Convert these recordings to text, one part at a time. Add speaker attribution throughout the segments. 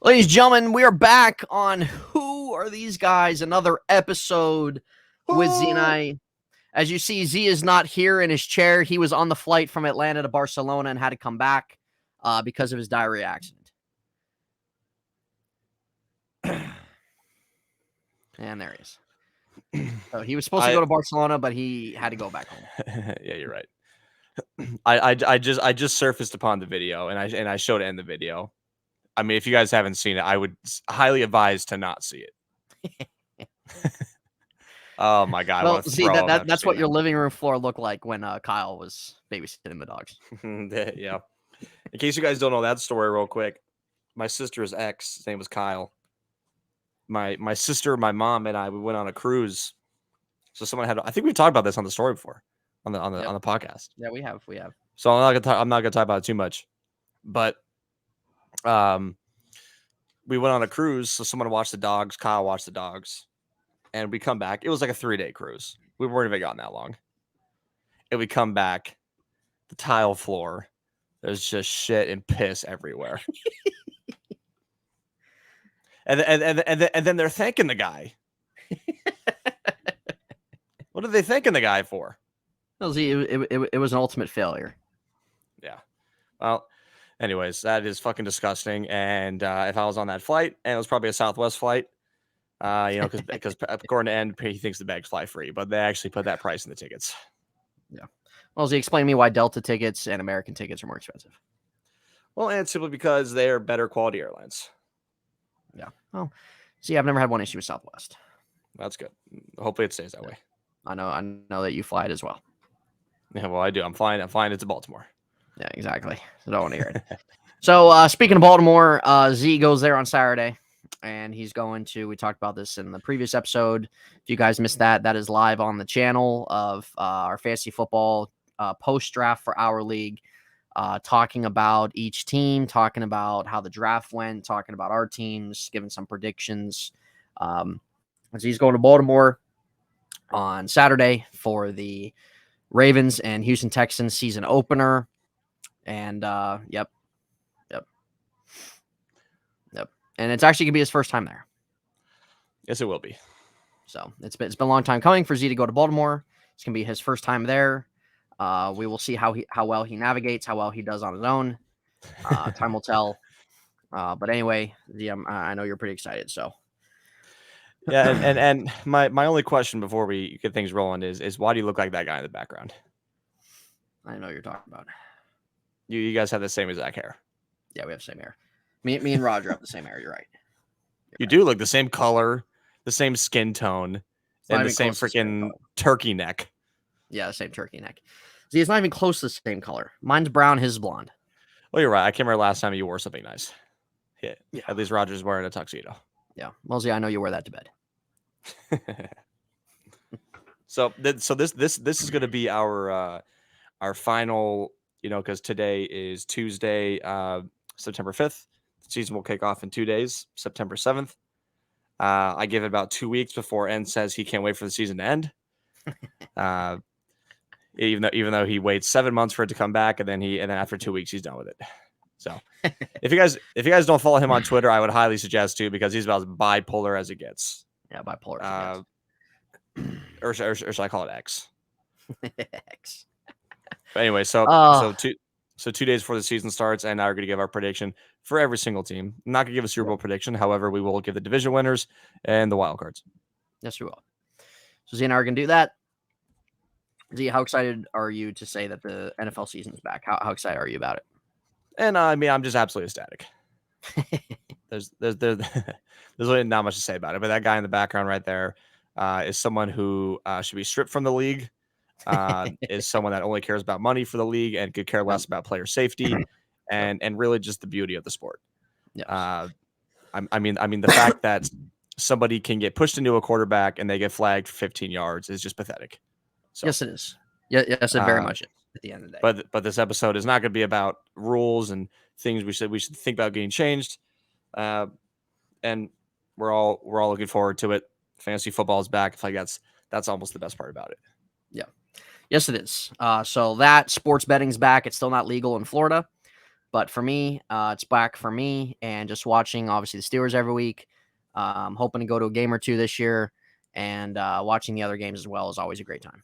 Speaker 1: Ladies and gentlemen, we are back on Who Are These Guys? Another episode with Z and I. As you see, Z is not here in his chair. He was on the flight from Atlanta to Barcelona and had to come back because of his diarrhea accident. And there he is. So he was supposed to go to Barcelona, but he had to go back home.
Speaker 2: Yeah, you're right. I just surfaced upon the video and I showed it in the video. I mean, if you guys haven't seen it, I would highly advise to not see it. Oh my god!
Speaker 1: Well, see, that's what your living room floor looked like when Kyle was babysitting the dogs.
Speaker 2: Yeah. In case you guys don't know that story, real quick, my sister's ex, his name was Kyle. My sister, my mom, and I, we went on a cruise. So someone had. I think we've talked about this on the story before, on the podcast.
Speaker 1: Yeah, we have.
Speaker 2: So I'm not gonna talk about it too much, but we went on a cruise. So someone watched the dogs. Kyle watched the dogs. And we come back. It was like a 3-day cruise. We weren't even gone that long. And we come back. The tile floor. There's just shit and piss everywhere. and then they're thanking the guy. What are they thanking the guy for?
Speaker 1: Well, see, it was an ultimate failure.
Speaker 2: Yeah. Well, anyways, that is fucking disgusting. And if I was on that flight, and it was probably a Southwest flight, because according to End, he thinks the bags fly free, but they actually put that price in the tickets.
Speaker 1: Yeah. Well, he explained to me why Delta tickets and American tickets are more expensive.
Speaker 2: Well, and it's simply because they are better quality airlines.
Speaker 1: Yeah. Well, see, I've never had one issue with Southwest.
Speaker 2: That's good. Hopefully it stays that way.
Speaker 1: I know that you fly it as well.
Speaker 2: Yeah, well, I do. I'm flying it to Baltimore.
Speaker 1: Yeah, exactly. So don't want to hear it. So speaking of Baltimore, Z goes there on Saturday. And he's going to, we talked about this in the previous episode. If you guys missed that, that is live on the channel of our fantasy football post-draft for our league, talking about each team, talking about how the draft went, talking about our teams, giving some predictions. So he's going to Baltimore on Saturday for the Ravens and Houston Texans season opener. And yep. And it's actually going to be his first time there.
Speaker 2: Yes, it will be.
Speaker 1: So it's been a long time coming for Z to go to Baltimore. It's going to be his first time there. We will see how well he navigates, how well he does on his own. Time will tell. But anyway, Z, I know you're pretty excited. So
Speaker 2: yeah, and my only question before we get things rolling is why do you look like that guy in the background?
Speaker 1: I know what you're talking about.
Speaker 2: You guys have the same exact hair.
Speaker 1: Yeah, we have the same hair. Me and Roger have the same hair. You're right.
Speaker 2: You do look the same color, the same skin tone, and the same freaking turkey neck.
Speaker 1: Yeah, the same turkey neck. See, it's not even close to the same color. Mine's brown, his is blonde.
Speaker 2: Well, you're right. I can't remember last time you wore something nice. Yeah. At least Roger's wearing a tuxedo.
Speaker 1: Yeah. Well, see, I know you wear that to bed.
Speaker 2: So this is going to be our final, because today is Tuesday, September 5th. The season will kick off in 2 days, September 7th. I give it about 2 weeks before N says he can't wait for the season to end. Even though he waits 7 months for it to come back, and then after 2 weeks he's done with it. So if you guys don't follow him on Twitter, I would highly suggest to, because he's about as bipolar as it gets.
Speaker 1: Yeah, bipolar.
Speaker 2: Or should I call it X?
Speaker 1: X.
Speaker 2: But anyway, so 2 days before the season starts, and now we're going to give our prediction for every single team. I'm not going to give a Super Bowl prediction. However, we will give the division winners and the wild cards.
Speaker 1: Yes, we will. So Z and I are going to do that. Z, how excited are you to say that the NFL season is back? How excited are you about it?
Speaker 2: And I mean, I'm just absolutely ecstatic. There's really not much to say about it, but that guy in the background right there is someone who should be stripped from the league. Is someone that only cares about money for the league and could care less about player safety and really just the beauty of the sport.
Speaker 1: Yes.
Speaker 2: I mean the fact that somebody can get pushed into a quarterback and they get flagged for 15 yards is just pathetic. So,
Speaker 1: yes, it is. Yes, it very much is at the end of the
Speaker 2: day. But this episode is not going to be about rules and things we should think about getting changed. And we're all looking forward to it. Fantasy football is back. I feel like that's almost the best part about it.
Speaker 1: Yeah. Yes, it is. So that sports betting's back. It's still not legal in Florida. But for me, it's back for me, and just watching obviously the Steelers every week. Hoping to go to a game or two this year, and watching the other games as well is always a great time.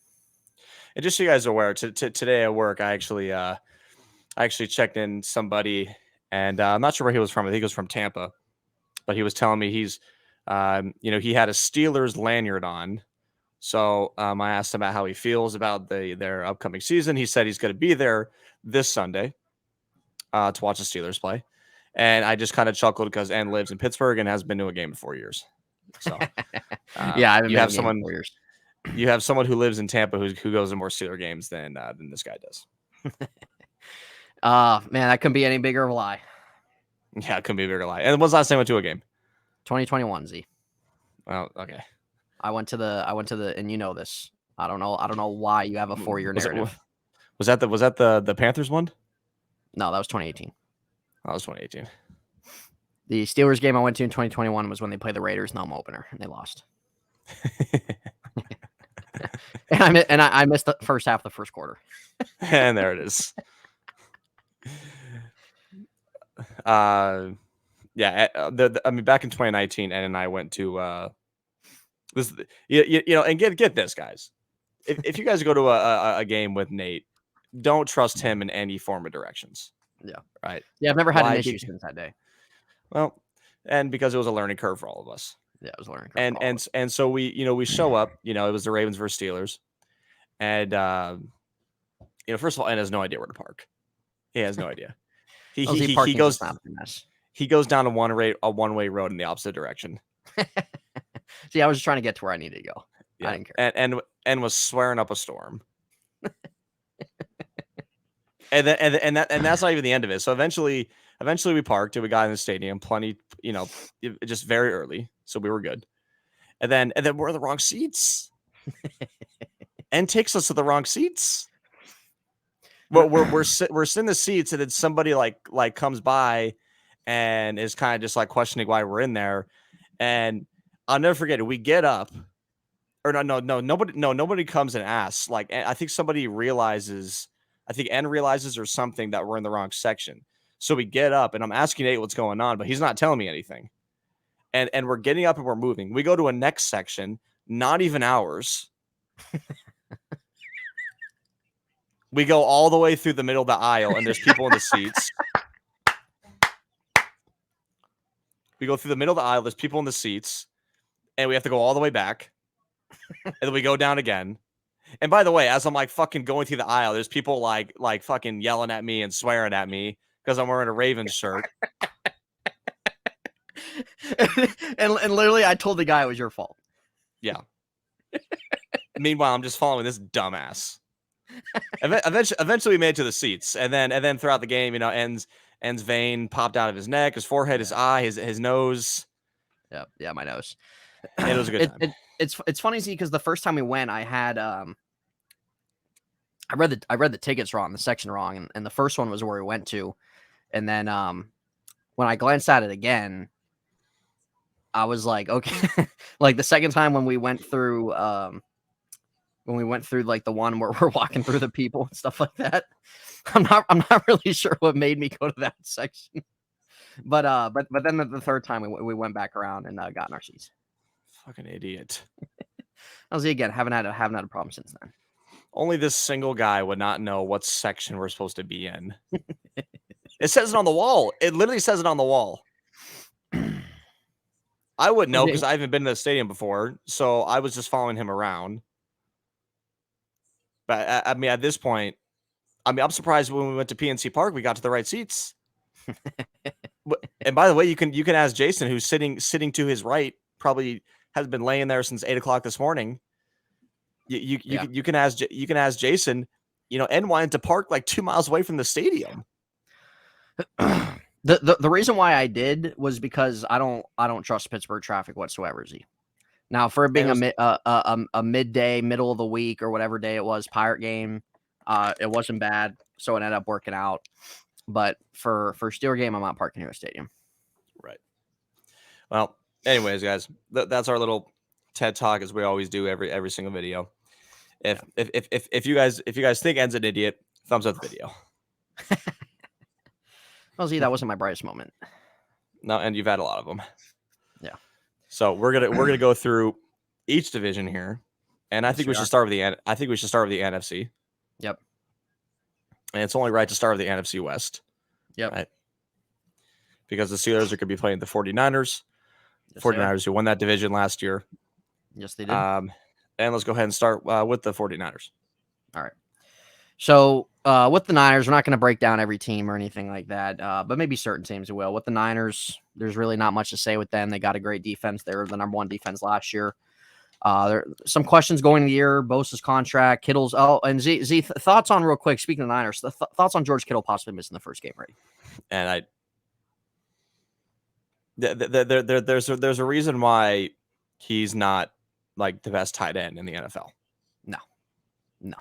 Speaker 2: And just so you guys are aware, today at work, I actually checked in somebody, and I'm not sure where he was from. I think he was from Tampa, but he was telling me he's, he had a Steelers lanyard on. So I asked him about how he feels about their upcoming season. He said he's going to be there this Sunday to watch the Steelers play. And I just kind of chuckled because N lives in Pittsburgh and has been to a game in 4 years. So
Speaker 1: yeah, I haven't
Speaker 2: you
Speaker 1: been
Speaker 2: have
Speaker 1: to a game
Speaker 2: someone
Speaker 1: in 4 years.
Speaker 2: You have someone who lives in Tampa who goes to more Steeler games than this guy does.
Speaker 1: Man, that couldn't be any bigger of a lie.
Speaker 2: Yeah, it couldn't be a bigger lie. And when's the last time I went to a game?
Speaker 1: 2021, Z.
Speaker 2: Well, okay.
Speaker 1: I went to the, and you know this. I don't know why you have a 4-year narrative.
Speaker 2: Was that the Panthers one?
Speaker 1: No, that was 2018.
Speaker 2: That was 2018.
Speaker 1: The Steelers game I went to in 2021 was when they played the Raiders in the home opener and they lost. and I missed the first half of the first quarter.
Speaker 2: And there it is. Yeah. I mean, back in 2019, Ed and I went to this. And get this, guys. If you guys go to a game with Nate, don't trust him in any form of directions.
Speaker 1: Yeah.
Speaker 2: Right.
Speaker 1: Yeah, I've never had an issue since that day.
Speaker 2: Well, and because it was a learning curve for all of us.
Speaker 1: Yeah, it was a learning curve.
Speaker 2: And so we show up. It was the Ravens versus Steelers, and first of all, Ed has no idea where to park. He has no idea. He goes down a one-way road in the opposite direction.
Speaker 1: See, I was just trying to get to where I needed to go. Yeah. I didn't
Speaker 2: care. And was swearing up a storm. and that's not even the end of it. So eventually we parked and we got in the stadium just very early, so we were good. And then we're in the wrong seats. And takes us to the wrong seats. Well, we're sitting in the seats, and then somebody like comes by and is kind of just like questioning why we're in there. And I'll never forget it. We get up, or nobody comes and asks. Like, I think somebody realizes, I think N realizes or something that we're in the wrong section. So we get up, and I'm asking Nate what's going on, but he's not telling me anything. And we're getting up and we're moving. We go to a next section, not even ours. We go all the way through the middle of the aisle, and there's people in the seats. We go through the middle of the aisle, there's people in the seats, and we have to go all the way back. And then we go down again. And by the way, as I'm like fucking going through the aisle, there's people like fucking yelling at me and swearing at me because I'm wearing a Ravens shirt.
Speaker 1: and literally, I told the guy it was your fault.
Speaker 2: Yeah. Meanwhile, I'm just following this dumbass. Eventually we made it to the seats, and then throughout the game, N's vein popped out of his neck, his forehead, his eye, his nose.
Speaker 1: Yeah, my nose.
Speaker 2: It was a good time.
Speaker 1: It's funny, see, because the first time we went, I had I read the tickets wrong, the section wrong, and the first one was where we went to, and then when I glanced at it again, I was like, okay, like the second time when we went through like the one where we're walking through the people and stuff like that. I'm not really sure what made me go to that section. But then the third time we went back around and got in our seats.
Speaker 2: Fucking idiot.
Speaker 1: I was again haven't had a problem since then.
Speaker 2: Only this single guy would not know what section we're supposed to be in. It says it on the wall. It literally says it on the wall. I wouldn't know because I haven't been to the stadium before, so I was just following him around. But I mean, at this point, I'm surprised when we went to PNC Park, we got to the right seats. And by the way, you can ask Jason, who's sitting to his right, probably has been laying there since 8:00 this morning. You can ask Jason. N wanted to park like 2 miles away from the stadium.
Speaker 1: The reason why I did was because I don't trust Pittsburgh traffic whatsoever, Z. Now, for it being a midday, middle of the week, or whatever day it was, Pirate game, it wasn't bad, so it ended up working out. But for Steeler game, I'm not parking near a stadium.
Speaker 2: Right. Well, anyways, guys, that's our little TED talk, as we always do every single video. If you guys think N's an idiot, thumbs up the video.
Speaker 1: Well, Z, that wasn't my brightest moment.
Speaker 2: No, and you've had a lot of them.
Speaker 1: Yeah.
Speaker 2: So we're gonna go through each division here, and I think we should start with the NFC.
Speaker 1: Yep.
Speaker 2: And it's only right to start with the NFC West.
Speaker 1: Yep.
Speaker 2: Right? Because the Steelers are going to be playing the 49ers.
Speaker 1: Yes,
Speaker 2: 49ers who won that division last year.
Speaker 1: Yes, they did.
Speaker 2: And let's go ahead and start with the 49ers.
Speaker 1: All right. So with the Niners, we're not going to break down every team or anything like that, but maybe certain teams will. With the Niners, there's really not much to say with them. They got a great defense. They were the number 1 defense last year. There are some questions going into the year. Bosa's contract, Kittle's. Oh, and Z thoughts on real quick. Speaking of the Niners, thoughts on George Kittle possibly missing the first game already.
Speaker 2: And there's a reason why he's not like the best tight end in the NFL.
Speaker 1: No.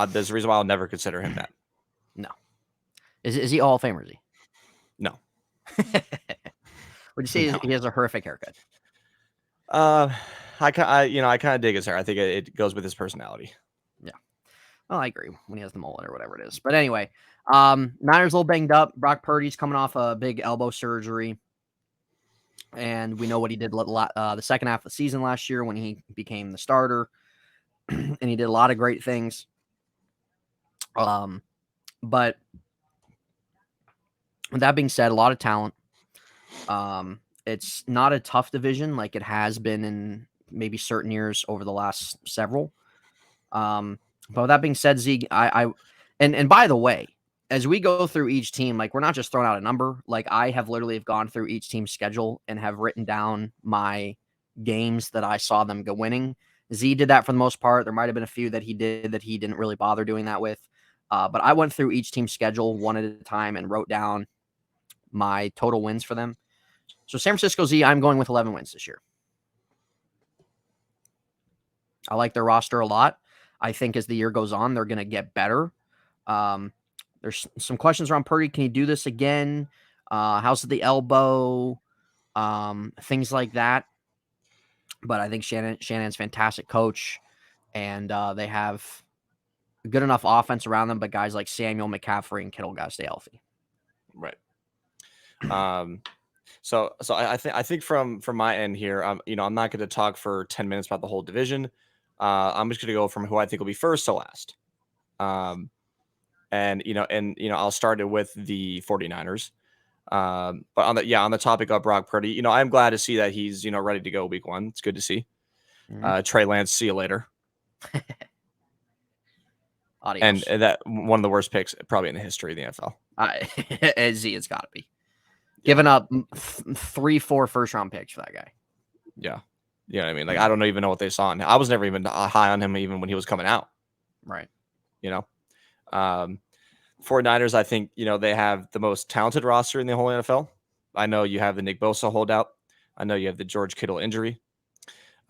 Speaker 2: There's a reason why I'll never consider him that.
Speaker 1: No. Is he Hall of Famer? Is he?
Speaker 2: No.
Speaker 1: Would you say he has a horrific haircut?
Speaker 2: I kind of dig his hair. I think it goes with his personality.
Speaker 1: Yeah. Well, I agree when he has the mullet or whatever it is. But anyway, Niners a little banged up. Brock Purdy's coming off a big elbow surgery. And we know what he did the second half of the season last year when he became the starter. And he did a lot of great things. But with that being said, a lot of talent. It's not a tough division like it has been in maybe certain years over the last several. But with that being said, Z, and by the way, as we go through each team, like we're not just throwing out a number. Like I have literally gone through each team's schedule and have written down my games that I saw them go winning. Z did that for the most part. There might have been a few that he did that he didn't really bother doing that with. But I went through each team's schedule one at a time and wrote down my total wins for them. So San Francisco, Z, I'm going with 11 wins this year. I like their roster a lot. I think as the year goes on, they're going to get better. There's some questions around Purdy. Can he do this again? How's the elbow? Things like that. But I think Shannon's a fantastic coach, and they have good enough offense around them. But guys like Samuel, McCaffrey, and Kittle got to stay healthy.
Speaker 2: Right. So I think from my end here, I'm not going to talk for 10 minutes about the whole division. I'm just going to go from who I think will be first to last. And I'll start it with the 49ers. But on the topic of Brock Purdy, I'm glad to see that he's, ready to go week 1. It's good to see. Mm-hmm. Trey Lance, see you later.
Speaker 1: Adios.
Speaker 2: And that one of the worst picks probably in the history of the NFL.
Speaker 1: Z, it's got to be. Giving up 3-4 first-round picks for that guy.
Speaker 2: Yeah. You know what I mean? Like, I don't even know what they saw. I was never even high on him even when he was coming out.
Speaker 1: Right.
Speaker 2: 49ers, I think, they have the most talented roster in the whole NFL. I know you have the Nick Bosa holdout. I know you have the George Kittle injury.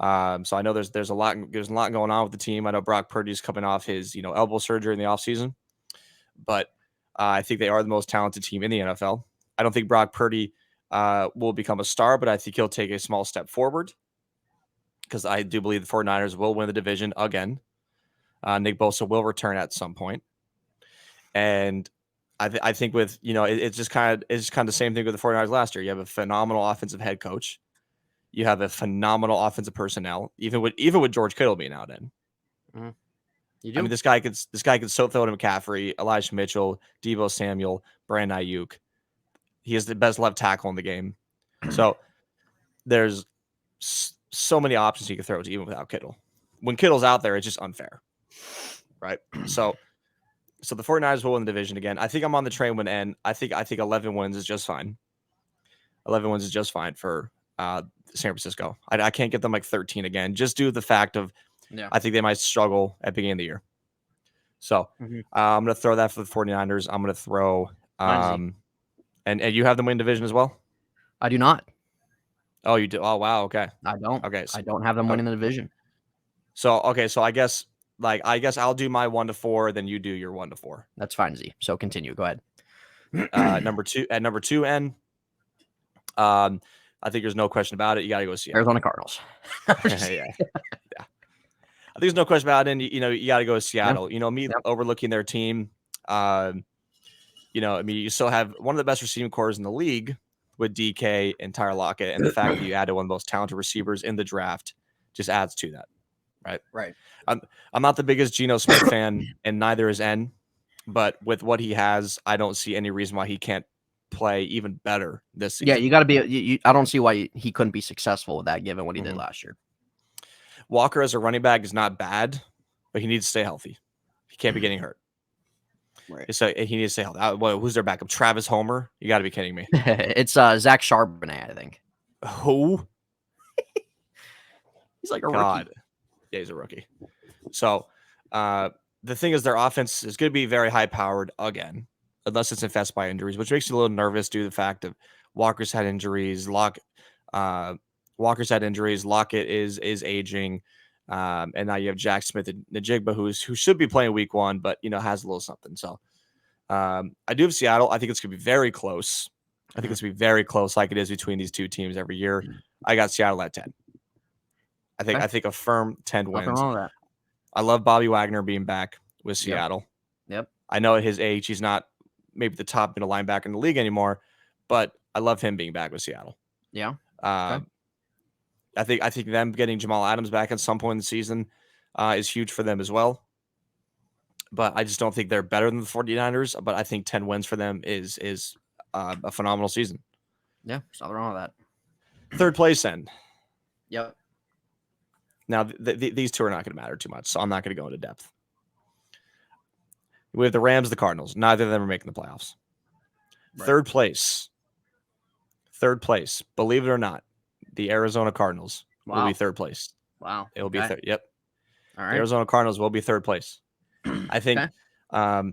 Speaker 2: So I know there's a lot going on with the team. I know Brock Purdy's coming off his, elbow surgery in the offseason. But I think they are the most talented team in the NFL. I don't think Brock Purdy will become a star, but I think he'll take a small step forward because I do believe the 49ers will win the division again. Nick Bosa will return at some point. And I think with, it's just kind of the same thing with the 49ers last year. You have a phenomenal offensive head coach. You have a phenomenal offensive personnel, even with George Kittle being out in.
Speaker 1: Mm-hmm. You do?
Speaker 2: I mean, this guy could so throw to McCaffrey, Elijah Mitchell, Deebo Samuel, Brandon Ayuk. He is the best left tackle in the game. So there's so many options he could throw to even without Kittle. When Kittle's out there, it's just unfair. Right? So the 49ers will win the division again. I think I'm on the train when end. I think 11 wins is just fine. 11 wins is just fine for San Francisco. I can't get them like 13 again, just due to the fact of I think they might struggle at the beginning of the year. So I'm going to throw that for the 49ers. I'm going to throw and you have them win division as well?
Speaker 1: I do not.
Speaker 2: Oh, you do? Oh, wow. Okay.
Speaker 1: I don't.
Speaker 2: Okay.
Speaker 1: I don't have them winning the division.
Speaker 2: So I guess I'll do my 1-4, then you do your 1-4.
Speaker 1: That's fine, Z. So continue. Go ahead.
Speaker 2: Number two, N. I think there's no question about it. You got to go Seattle.
Speaker 1: Arizona Cardinals.
Speaker 2: Yeah. I think there's no question about it. And, you got to go to Seattle. Me overlooking their team. I mean, you still have one of the best receiving cores in the league with DK and Tyler Lockett, and the fact that you added one of the most talented receivers in the draft just adds to that, right?
Speaker 1: Right.
Speaker 2: I'm not the biggest Geno Smith fan, and neither is N, but with what he has, I don't see any reason why he can't play even better this season.
Speaker 1: Yeah, you got to be. I don't see why he couldn't be successful with that, given what he did last year.
Speaker 2: Walker as a running back is not bad, but he needs to stay healthy. He can't be getting hurt.
Speaker 1: Right.
Speaker 2: So he needs to stay healthy. Who's their backup? Travis Homer? You got to be kidding me.
Speaker 1: It's Zach Charbonnet, I think.
Speaker 2: Who?
Speaker 1: He's like a
Speaker 2: God.
Speaker 1: rookie.
Speaker 2: Yeah, he's a rookie. So the thing is, their offense is going to be very high powered again, unless it's infested by injuries, which makes you a little nervous due to the fact of Walker's had injuries. Walker's had injuries. Lockett is aging. And now you have Jack Smith and Ngive, who should be playing week 1, but has a little something. So I do have Seattle. I think it's going to be very close. I think it's going to be very close, like it is between these two teams every year. I got Seattle at 10. I think a firm 10 wins.
Speaker 1: Nothing wrong with that.
Speaker 2: I love Bobby Wagner being back with Seattle.
Speaker 1: Yep.
Speaker 2: I know at his age, he's not maybe the top middle linebacker in the league anymore, but I love him being back with Seattle.
Speaker 1: Yeah.
Speaker 2: I think them getting Jamal Adams back at some point in the season is huge for them as well. But I just don't think they're better than the 49ers. But I think 10 wins for them is a phenomenal season.
Speaker 1: Yeah, there's nothing wrong with that.
Speaker 2: Third place then.
Speaker 1: Yep.
Speaker 2: Now, these two are not going to matter too much, so I'm not going to go into depth. We have the Rams, the Cardinals. Neither of them are making the playoffs. Right. Third place. Believe it or not, the Arizona Cardinals will be third place.
Speaker 1: Wow.
Speaker 2: It will be third. Yep.
Speaker 1: All right.
Speaker 2: The Arizona Cardinals will be third place. I think. I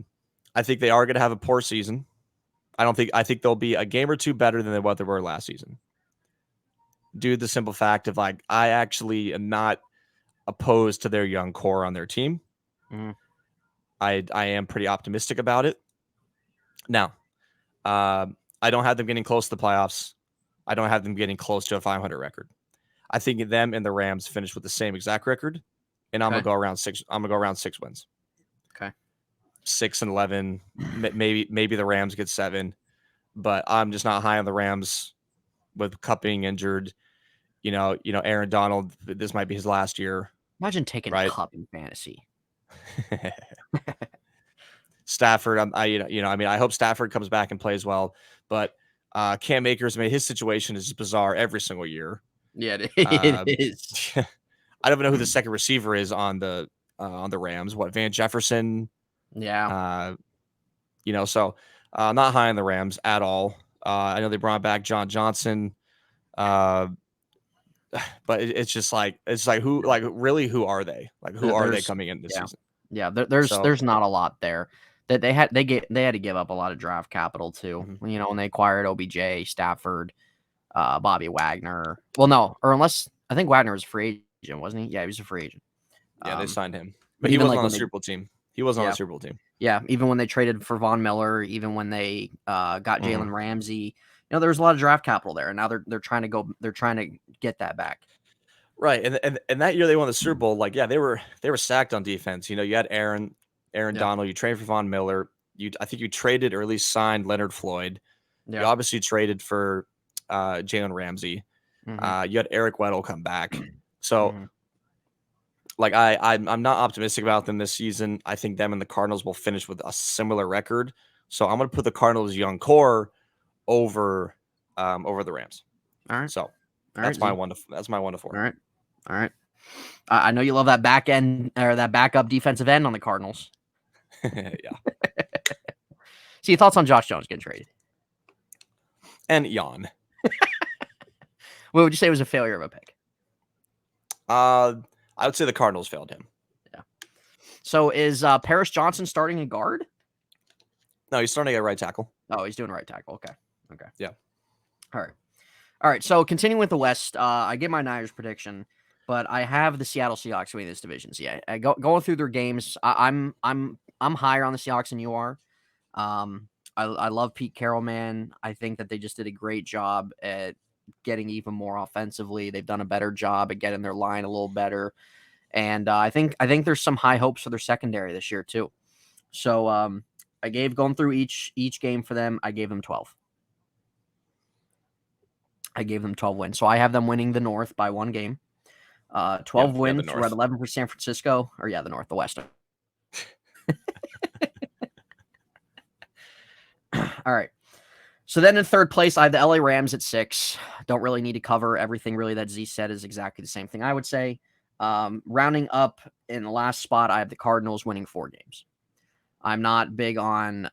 Speaker 2: think they are going to have a poor season. I think they'll be a game or two better than what they were last season. Due to the simple fact of I actually am not opposed to their young core on their team.
Speaker 1: Mm-hmm.
Speaker 2: I am pretty optimistic about it. Now, I don't have them getting close to the playoffs. I don't have them getting close to a 500 record. I think them and the Rams finish with the same exact record, and I'm gonna go around 6. I'm gonna go around 6 wins.
Speaker 1: Okay,
Speaker 2: 6-11. Maybe the Rams get 7, but I'm just not high on the Rams with Kupp being injured. Aaron Donald. This might be his last year.
Speaker 1: Imagine taking a Kupp in fantasy.
Speaker 2: Stafford. I hope Stafford comes back and plays well, but Cam Akers, his situation is bizarre every single year.
Speaker 1: Yeah, it is.
Speaker 2: I don't even know who the second receiver is on the Rams. What, Van Jefferson?
Speaker 1: Yeah.
Speaker 2: So not high on the Rams at all. I know they brought back John Johnson, but it's just who are they? Who are they coming in this season?
Speaker 1: Yeah, there's not a lot there. That they had to give up a lot of draft capital too. Mm-hmm. When they acquired OBJ, Stafford, Bobby Wagner. Well, no, or unless I think Wagner was a free agent, wasn't he? Yeah, he was a free agent.
Speaker 2: Yeah, they signed him, but he wasn't on the Super Bowl team. He wasn't on the Super Bowl team.
Speaker 1: Yeah, even when they traded for Von Miller, even when they got Jalen Ramsey, there's a lot of draft capital there, and now they're trying to get that back.
Speaker 2: Right, and that year they won the Super Bowl. They were stacked on defense. You had Aaron Donald. You traded for Von Miller. I think you traded or at least signed Leonard Floyd. Yeah. You obviously traded for Jalen Ramsey. Mm-hmm. You had Eric Weddle come back. So, I'm not optimistic about them this season. I think them and the Cardinals will finish with a similar record. So I'm going to put the Cardinals' young core over the Rams.
Speaker 1: All right.
Speaker 2: So that's my 1 to 4.
Speaker 1: All right. I know you love that back end or that backup defensive end on the Cardinals.
Speaker 2: Yeah.
Speaker 1: See, thoughts on Josh Jones getting traded?
Speaker 2: And yawn.
Speaker 1: What would you say was a failure of a pick?
Speaker 2: I would say the Cardinals failed him.
Speaker 1: Yeah. So is Paris Johnson starting a guard?
Speaker 2: No, he's starting at right tackle.
Speaker 1: Oh, he's doing right tackle. Okay.
Speaker 2: Yeah.
Speaker 1: All right. So continuing with the West, I get my Niners prediction, but I have the Seattle Seahawks winning this division. So yeah, going through their games, I'm higher on the Seahawks than you are. I love Pete Carroll, man. I think that they just did a great job at getting even more offensively. They've done a better job at getting their line a little better, and I think there's some high hopes for their secondary this year too. So I gave going through each game for them. I gave them 12. I gave them 12 wins. So I have them winning the North by 1 game. 12 wins. We're at 11 for San Francisco. Or the North, the West. All right. So then in third place, I have the LA Rams at 6. Don't really need to cover everything really that Z said is exactly the same thing I would say. Rounding up in the last spot, I have the Cardinals winning 4 games. I'm not big on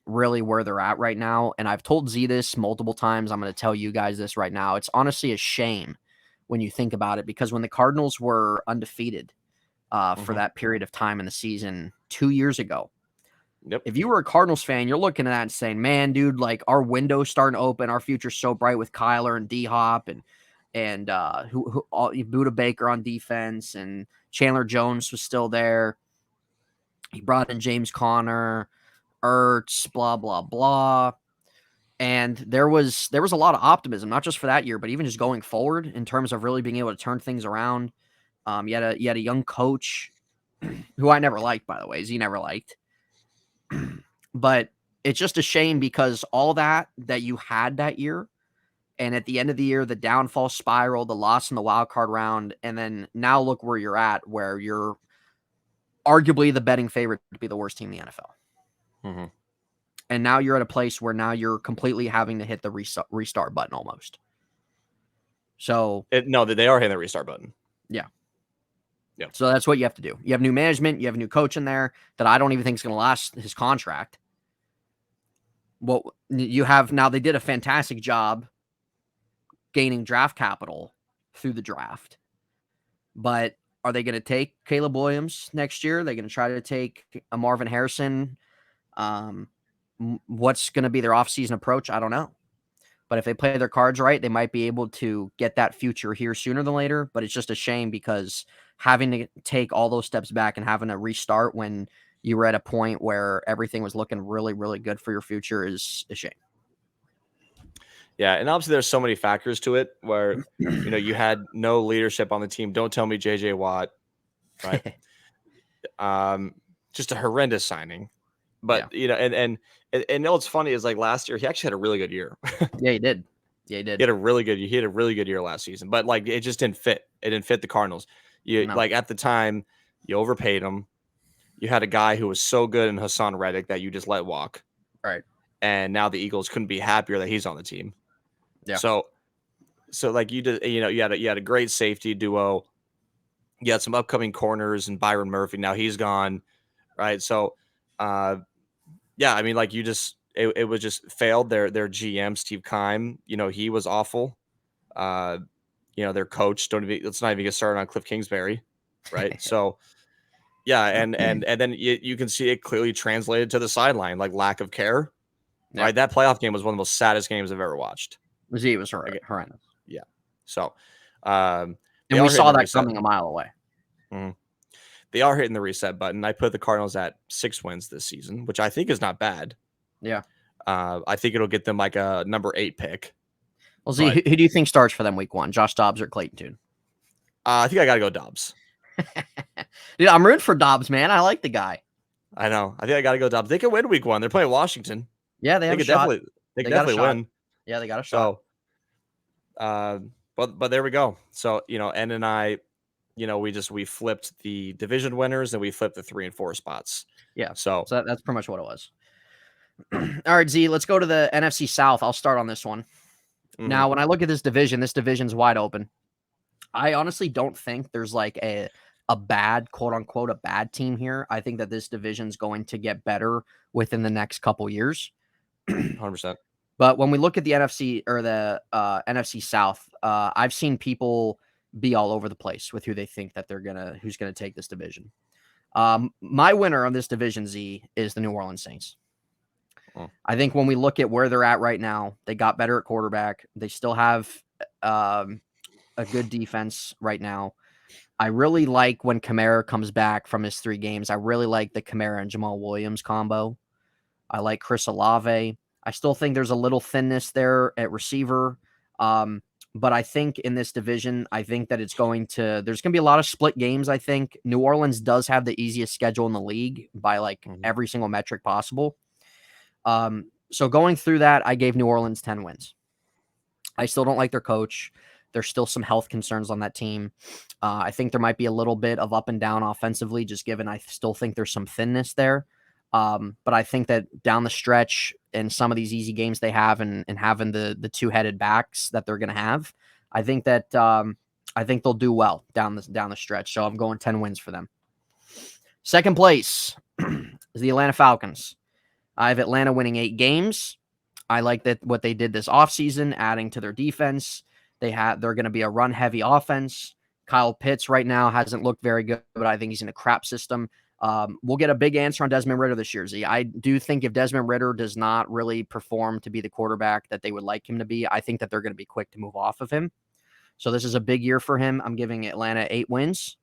Speaker 1: really where they're at right now. And I've told Z this multiple times. I'm going to tell you guys this right now. It's honestly a shame when you think about it, because when the Cardinals were undefeated for that period of time in the season 2 years ago, if you were a Cardinals fan, you're looking at that and saying, man, dude, like our window's starting to open. Our future's so bright with Kyler and D-Hop and Buda Baker on defense, and Chandler Jones was still there. He brought in James Conner, Ertz, blah, blah, blah. And there was a lot of optimism, not just for that year, but even just going forward in terms of really being able to turn things around. You had a young coach who I never liked, by the way. Z never liked. But it's just a shame because all that you had that year, and at the end of the year, the downfall spiral, the loss in the wild card round, and then now look where you're at, where you're arguably the betting favorite to be the worst team in the NFL.
Speaker 2: Mm-hmm.
Speaker 1: And now you're at a place where now you're completely having to hit the restart button almost. So
Speaker 2: no, they are hitting the restart button.
Speaker 1: Yeah.
Speaker 2: Yeah.
Speaker 1: So that's what you have to do. You have new management. You have a new coach in there that I don't even think is going to last his contract. Well, you have now, they did a fantastic job gaining draft capital through the draft. But are they going to take Caleb Williams next year? Are they going to try to take a Marvin Harrison? What's going to be their offseason approach? I don't know. But if they play their cards right, they might be able to get that future here sooner than later. But it's just a shame because having to take all those steps back and having to restart when you were at a point where everything was looking really, really good for your future is a shame.
Speaker 2: Yeah, and obviously there's so many factors to it where, you had no leadership on the team. Don't tell me J.J. Watt, right? Just a horrendous signing. But, and what's funny is like last year, he actually had a really good year.
Speaker 1: Yeah, he did. Yeah, he did.
Speaker 2: He had a really good year last season, but like it just didn't fit. It didn't fit the Cardinals. Like at the time, you overpaid him. You had a guy who was so good in Hassan Reddick that you just let walk.
Speaker 1: Right.
Speaker 2: And now the Eagles couldn't be happier that he's on the team.
Speaker 1: Yeah.
Speaker 2: So like you did, you had a great safety duo. You had some upcoming corners and Byron Murphy. Now he's gone. Right. So, yeah, I mean, like it was just failed. Their GM, Steve Keim, he was awful. Their coach, let's not even get started on Cliff Kingsbury. Right. So, yeah. And then you can see it clearly translated to the sideline, like lack of care. Yeah. Right. That playoff game was one of the most saddest games I've ever watched.
Speaker 1: It was horrendous.
Speaker 2: Yeah. So,
Speaker 1: and we saw that coming a mile away.
Speaker 2: Mm-hmm. They are hitting the reset button. I put the Cardinals at 6 wins this season, which I think is not bad.
Speaker 1: Yeah.
Speaker 2: I think it'll get them like a number 8 pick.
Speaker 1: Well, see, who do you think starts for them week 1? Josh Dobbs or Clayton Tune?
Speaker 2: I think I got to go Dobbs.
Speaker 1: Dude, I'm rooting for Dobbs, man. I like the guy.
Speaker 2: I know. I think I got to go Dobbs. They can win week 1. They're playing Washington.
Speaker 1: Yeah, they have a shot.
Speaker 2: They can definitely win.
Speaker 1: Yeah, they got a shot.
Speaker 2: So, but there we go. So, N and I, we flipped the division winners and we flipped the 3 and 4 spots.
Speaker 1: Yeah.
Speaker 2: So
Speaker 1: that's pretty much what it was. All right, Z, let's go to the NFC South. I'll start on this one. Mm-hmm. Now, when I look at this division's wide open. I honestly don't think there's like a bad, quote unquote, a bad team here. I think that this division's going to get better within the next couple years.
Speaker 2: 100%.
Speaker 1: But when we look at the NFC or the NFC South, I've seen people be all over the place with who they think that who's gonna take this division. My winner on this division, Z, is the New Orleans Saints. Oh. I think when we look at where they're at right now, they got better at quarterback. They still have a good defense right now. I really like when Kamara comes back from his 3 games. I really like the Kamara and Jamal Williams combo. I like Chris Olave. I still think there's a little thinness there at receiver. But I think in this division, I think that there's going to be a lot of split games. I think New Orleans does have the easiest schedule in the league by like every single metric possible. So going through that, I gave New Orleans 10 wins. I still don't like their coach. There's still some health concerns on that team. I think there might be a little bit of up and down offensively, just given I still think there's some thinness there. But I think that down the stretch in some of these easy games they have and having the two-headed backs that they're going to have, I think that I think they'll do well down the stretch. So I'm going 10 wins for them. Second place is the Atlanta Falcons. I have Atlanta winning 8 games. I like that what they did this offseason, adding to their defense. They're going to be a run-heavy offense. Kyle Pitts right now hasn't looked very good, but I think he's in a crap system. We'll get a big answer on Desmond Ridder this year, Z. I do think if Desmond Ridder does not really perform to be the quarterback that they would like him to be, I think that they're going to be quick to move off of him. So this is a big year for him. I'm giving Atlanta 8 wins.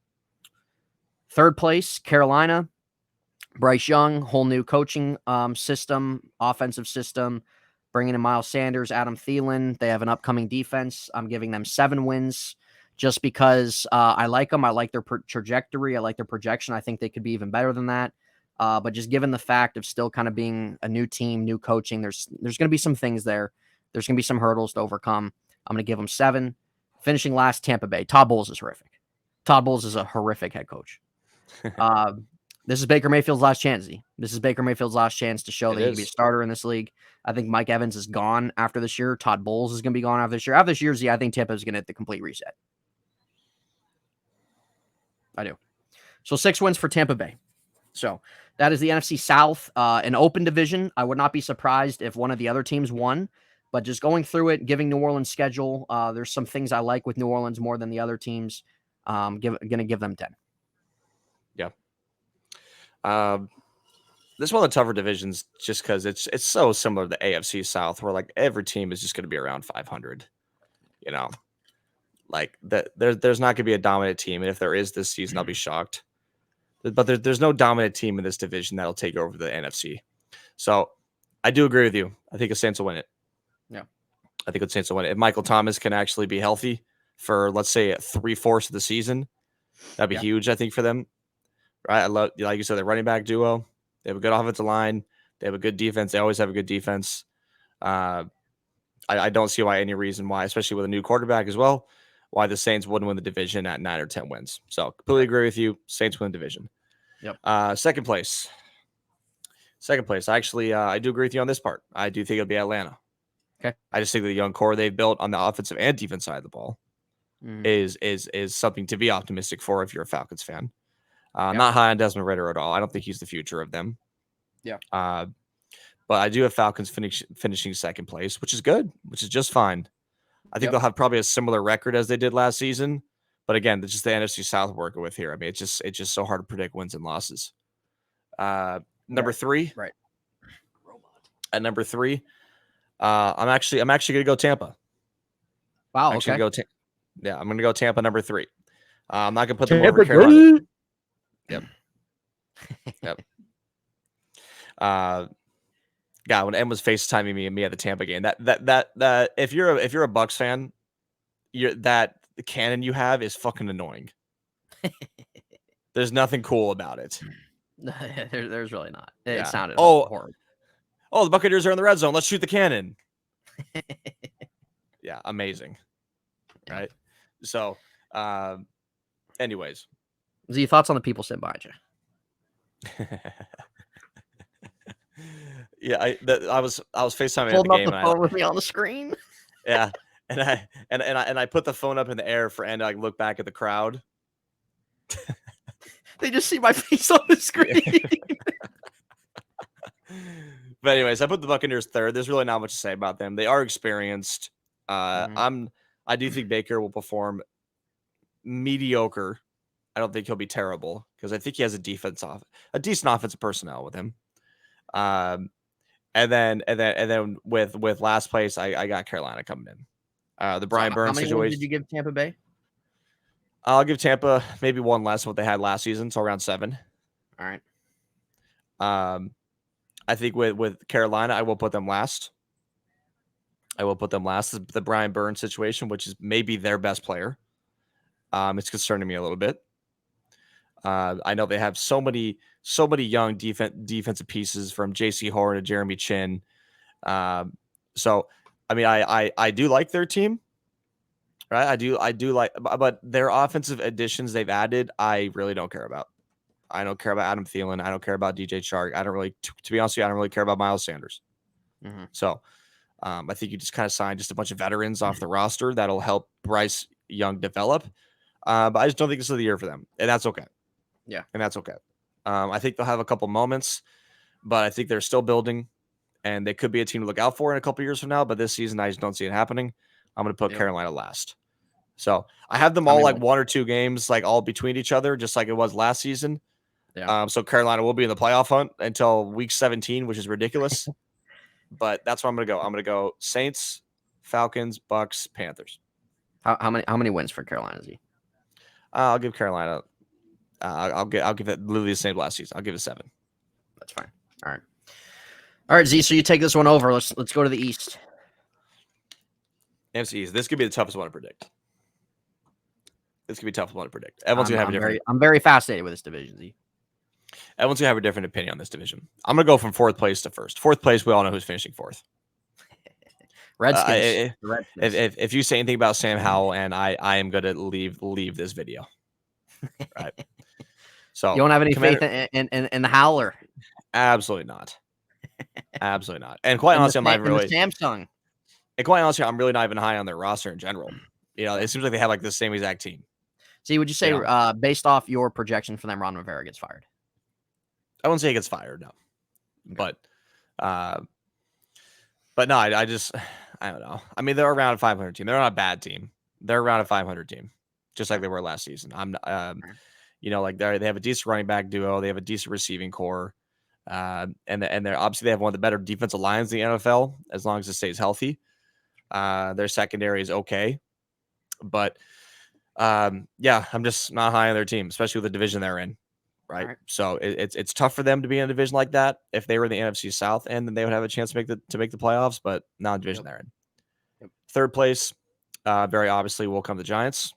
Speaker 1: Third place, Carolina. Bryce Young, whole new coaching system, offensive system, bringing in Miles Sanders, Adam Thielen. They have an upcoming defense. I'm giving them 7 wins just because I like them. I like their trajectory. I like their projection. I think they could be even better than that. But just given the fact of still kind of being a new team, new coaching, there's going to be some things there. There's going to be some hurdles to overcome. I'm going to give them 7. Finishing last, Tampa Bay. Todd Bowles is horrific. Todd Bowles is a horrific head coach. This is Baker Mayfield's last chance. This is Baker Mayfield's last chance to show that he can be a starter in this league. I think Mike Evans is gone after this year. Todd Bowles is going to be gone after this year. After this year, Z, I think Tampa is going to hit the complete reset. I do. So 6 wins for Tampa Bay. So that is the NFC South, an open division. I would not be surprised if one of the other teams won, but just going through it, giving New Orleans schedule, there's some things I like with New Orleans more than the other teams. Going to give them 10.
Speaker 2: Yeah. This is one of the tougher divisions just because it's so similar to the AFC South, where like every team is just going to be around 500. You know, like there's not going to be a dominant team, and if there is this season, I'll be shocked. But there's no dominant team in this division that'll take over the NFC. So I do agree with you. I think the Saints will win it.
Speaker 1: Yeah,
Speaker 2: I think the Saints will win it. If Michael Thomas can actually be healthy for, let's say, 3/4 of the season, that'd be huge. I think for them. Right, I love, like you said, the running back duo. They have a good offensive line. They have a good defense. They always have a good defense. I don't see any reason why, especially with a new quarterback as well, why the Saints wouldn't win the division at 9 or 10 wins. So completely agree with you. Saints win the division.
Speaker 1: Yep.
Speaker 2: Second place. Actually, I do agree with you on this part. I do think it'll be Atlanta.
Speaker 1: Okay.
Speaker 2: I just think the young core they've built on the offensive and defense side of the ball is something to be optimistic for if you're a Falcons fan. Not high on Desmond Ridder at all. I don't think he's the future of them.
Speaker 1: Yeah.
Speaker 2: But I do have Falcons finishing second place, which is good, which is just fine. I think they'll have probably a similar record as they did last season. But again, it's just the NFC South working with here. I mean, it's just so hard to predict wins and losses. Number 3.
Speaker 1: Right.
Speaker 2: At number 3, I'm actually going to go Tampa.
Speaker 1: Wow.
Speaker 2: I'm going to go Tampa number 3. I'm not going to put
Speaker 1: them
Speaker 2: over Carolina. Yep. God, when Em was FaceTiming me at the Tampa game, that if you're a Bucks fan, that the cannon you have is fucking annoying. There's nothing cool about it.
Speaker 1: There's really not. It sounded horrible.
Speaker 2: Oh, the Buccaneers are in the red zone. Let's shoot the cannon. Yeah, amazing. Right. So, anyways,
Speaker 1: Z, thoughts on the people sitting behind you?
Speaker 2: Yeah, I was FaceTiming
Speaker 1: holding
Speaker 2: at the game.
Speaker 1: Up the phone with me on the screen.
Speaker 2: Yeah, and I put the phone up in the air for Ann to like look back at the crowd.
Speaker 1: They just see my face on the screen.
Speaker 2: But anyways, I put the Buccaneers third. There's really not much to say about them. They are experienced. I do think Baker will perform mediocre. I don't think he'll be terrible because I think he has a decent offensive personnel with him. And then with last place, I got Carolina coming in. The Brian Burns situation. How many
Speaker 1: did you give Tampa Bay?
Speaker 2: I'll give Tampa maybe one less than what they had last season, so around 7.
Speaker 1: All right.
Speaker 2: I think with Carolina, I will put them last. I will put them last. The Brian Burns situation, which is maybe their best player. It's concerning me a little bit. I know they have so many young defensive pieces from J.C. Horn to Jeremy Chin. So, I mean, I do like their team, right? I do like, but their offensive additions they've added, I really don't care about. I don't care about Adam Thielen. I don't care about DJ Chark. I don't really, to be honest with you, I don't really care about Miles Sanders.
Speaker 1: Mm-hmm.
Speaker 2: So, I think you just kind of sign just a bunch of veterans off the roster that'll help Bryce Young develop. But I just don't think this is the year for them, and that's okay.
Speaker 1: Yeah,
Speaker 2: and that's okay. I think they'll have a couple moments, but I think they're still building, and they could be a team to look out for in a couple years from now. But this season, I just don't see it happening. I'm going to put Carolina last. So I have them all like 1 or 2 games, like all between each other, just like it was last season.
Speaker 1: Yeah.
Speaker 2: So Carolina will be in the playoff hunt until week 17, which is ridiculous. But that's where I'm going to go. I'm going to go Saints, Falcons, Bucks, Panthers.
Speaker 1: How many wins for Carolina, Z?
Speaker 2: I'll give Carolina. I'll give it literally the same last season. I'll give it 7.
Speaker 1: That's fine. All right, Z. So you take this one over. Let's go to the East.
Speaker 2: NFC East. This could be the toughest one to predict. Everyone's gonna have a different.
Speaker 1: I'm very fascinated with this division, Z.
Speaker 2: Everyone's gonna have a different opinion on this division. I'm gonna go from 4th place to 1st. 4th place, we all know who's finishing 4th.
Speaker 1: Redskins.
Speaker 2: If you say anything about Sam Howell, and I am gonna leave this video. Right. So
Speaker 1: you don't have any faith in the Howler?
Speaker 2: Absolutely not. Absolutely not. And quite honestly, I'm not really
Speaker 1: Samsung.
Speaker 2: And quite honestly, I'm really not even high on their roster in general. It seems like they have like the same exact team.
Speaker 1: See, would you say based off your projection for them, Ron Rivera gets fired?
Speaker 2: I wouldn't say he gets fired, no. Okay. But no, I don't know. I mean, they're around a 500 team. They're not a bad team. They're around a 500 team, just like they were last season. Like they have a decent running back duo. They have a decent receiving core. And they're obviously they have one of the better defensive lines in the NFL as long as it stays healthy. Their secondary is okay, but I'm just not high on their team, especially with the division they're in. Right. So it's tough for them to be in a division like that. If they were in the NFC South, and then they would have a chance to make the playoffs, but not a division they're in. Yep. 3rd place, very obviously will come the Giants.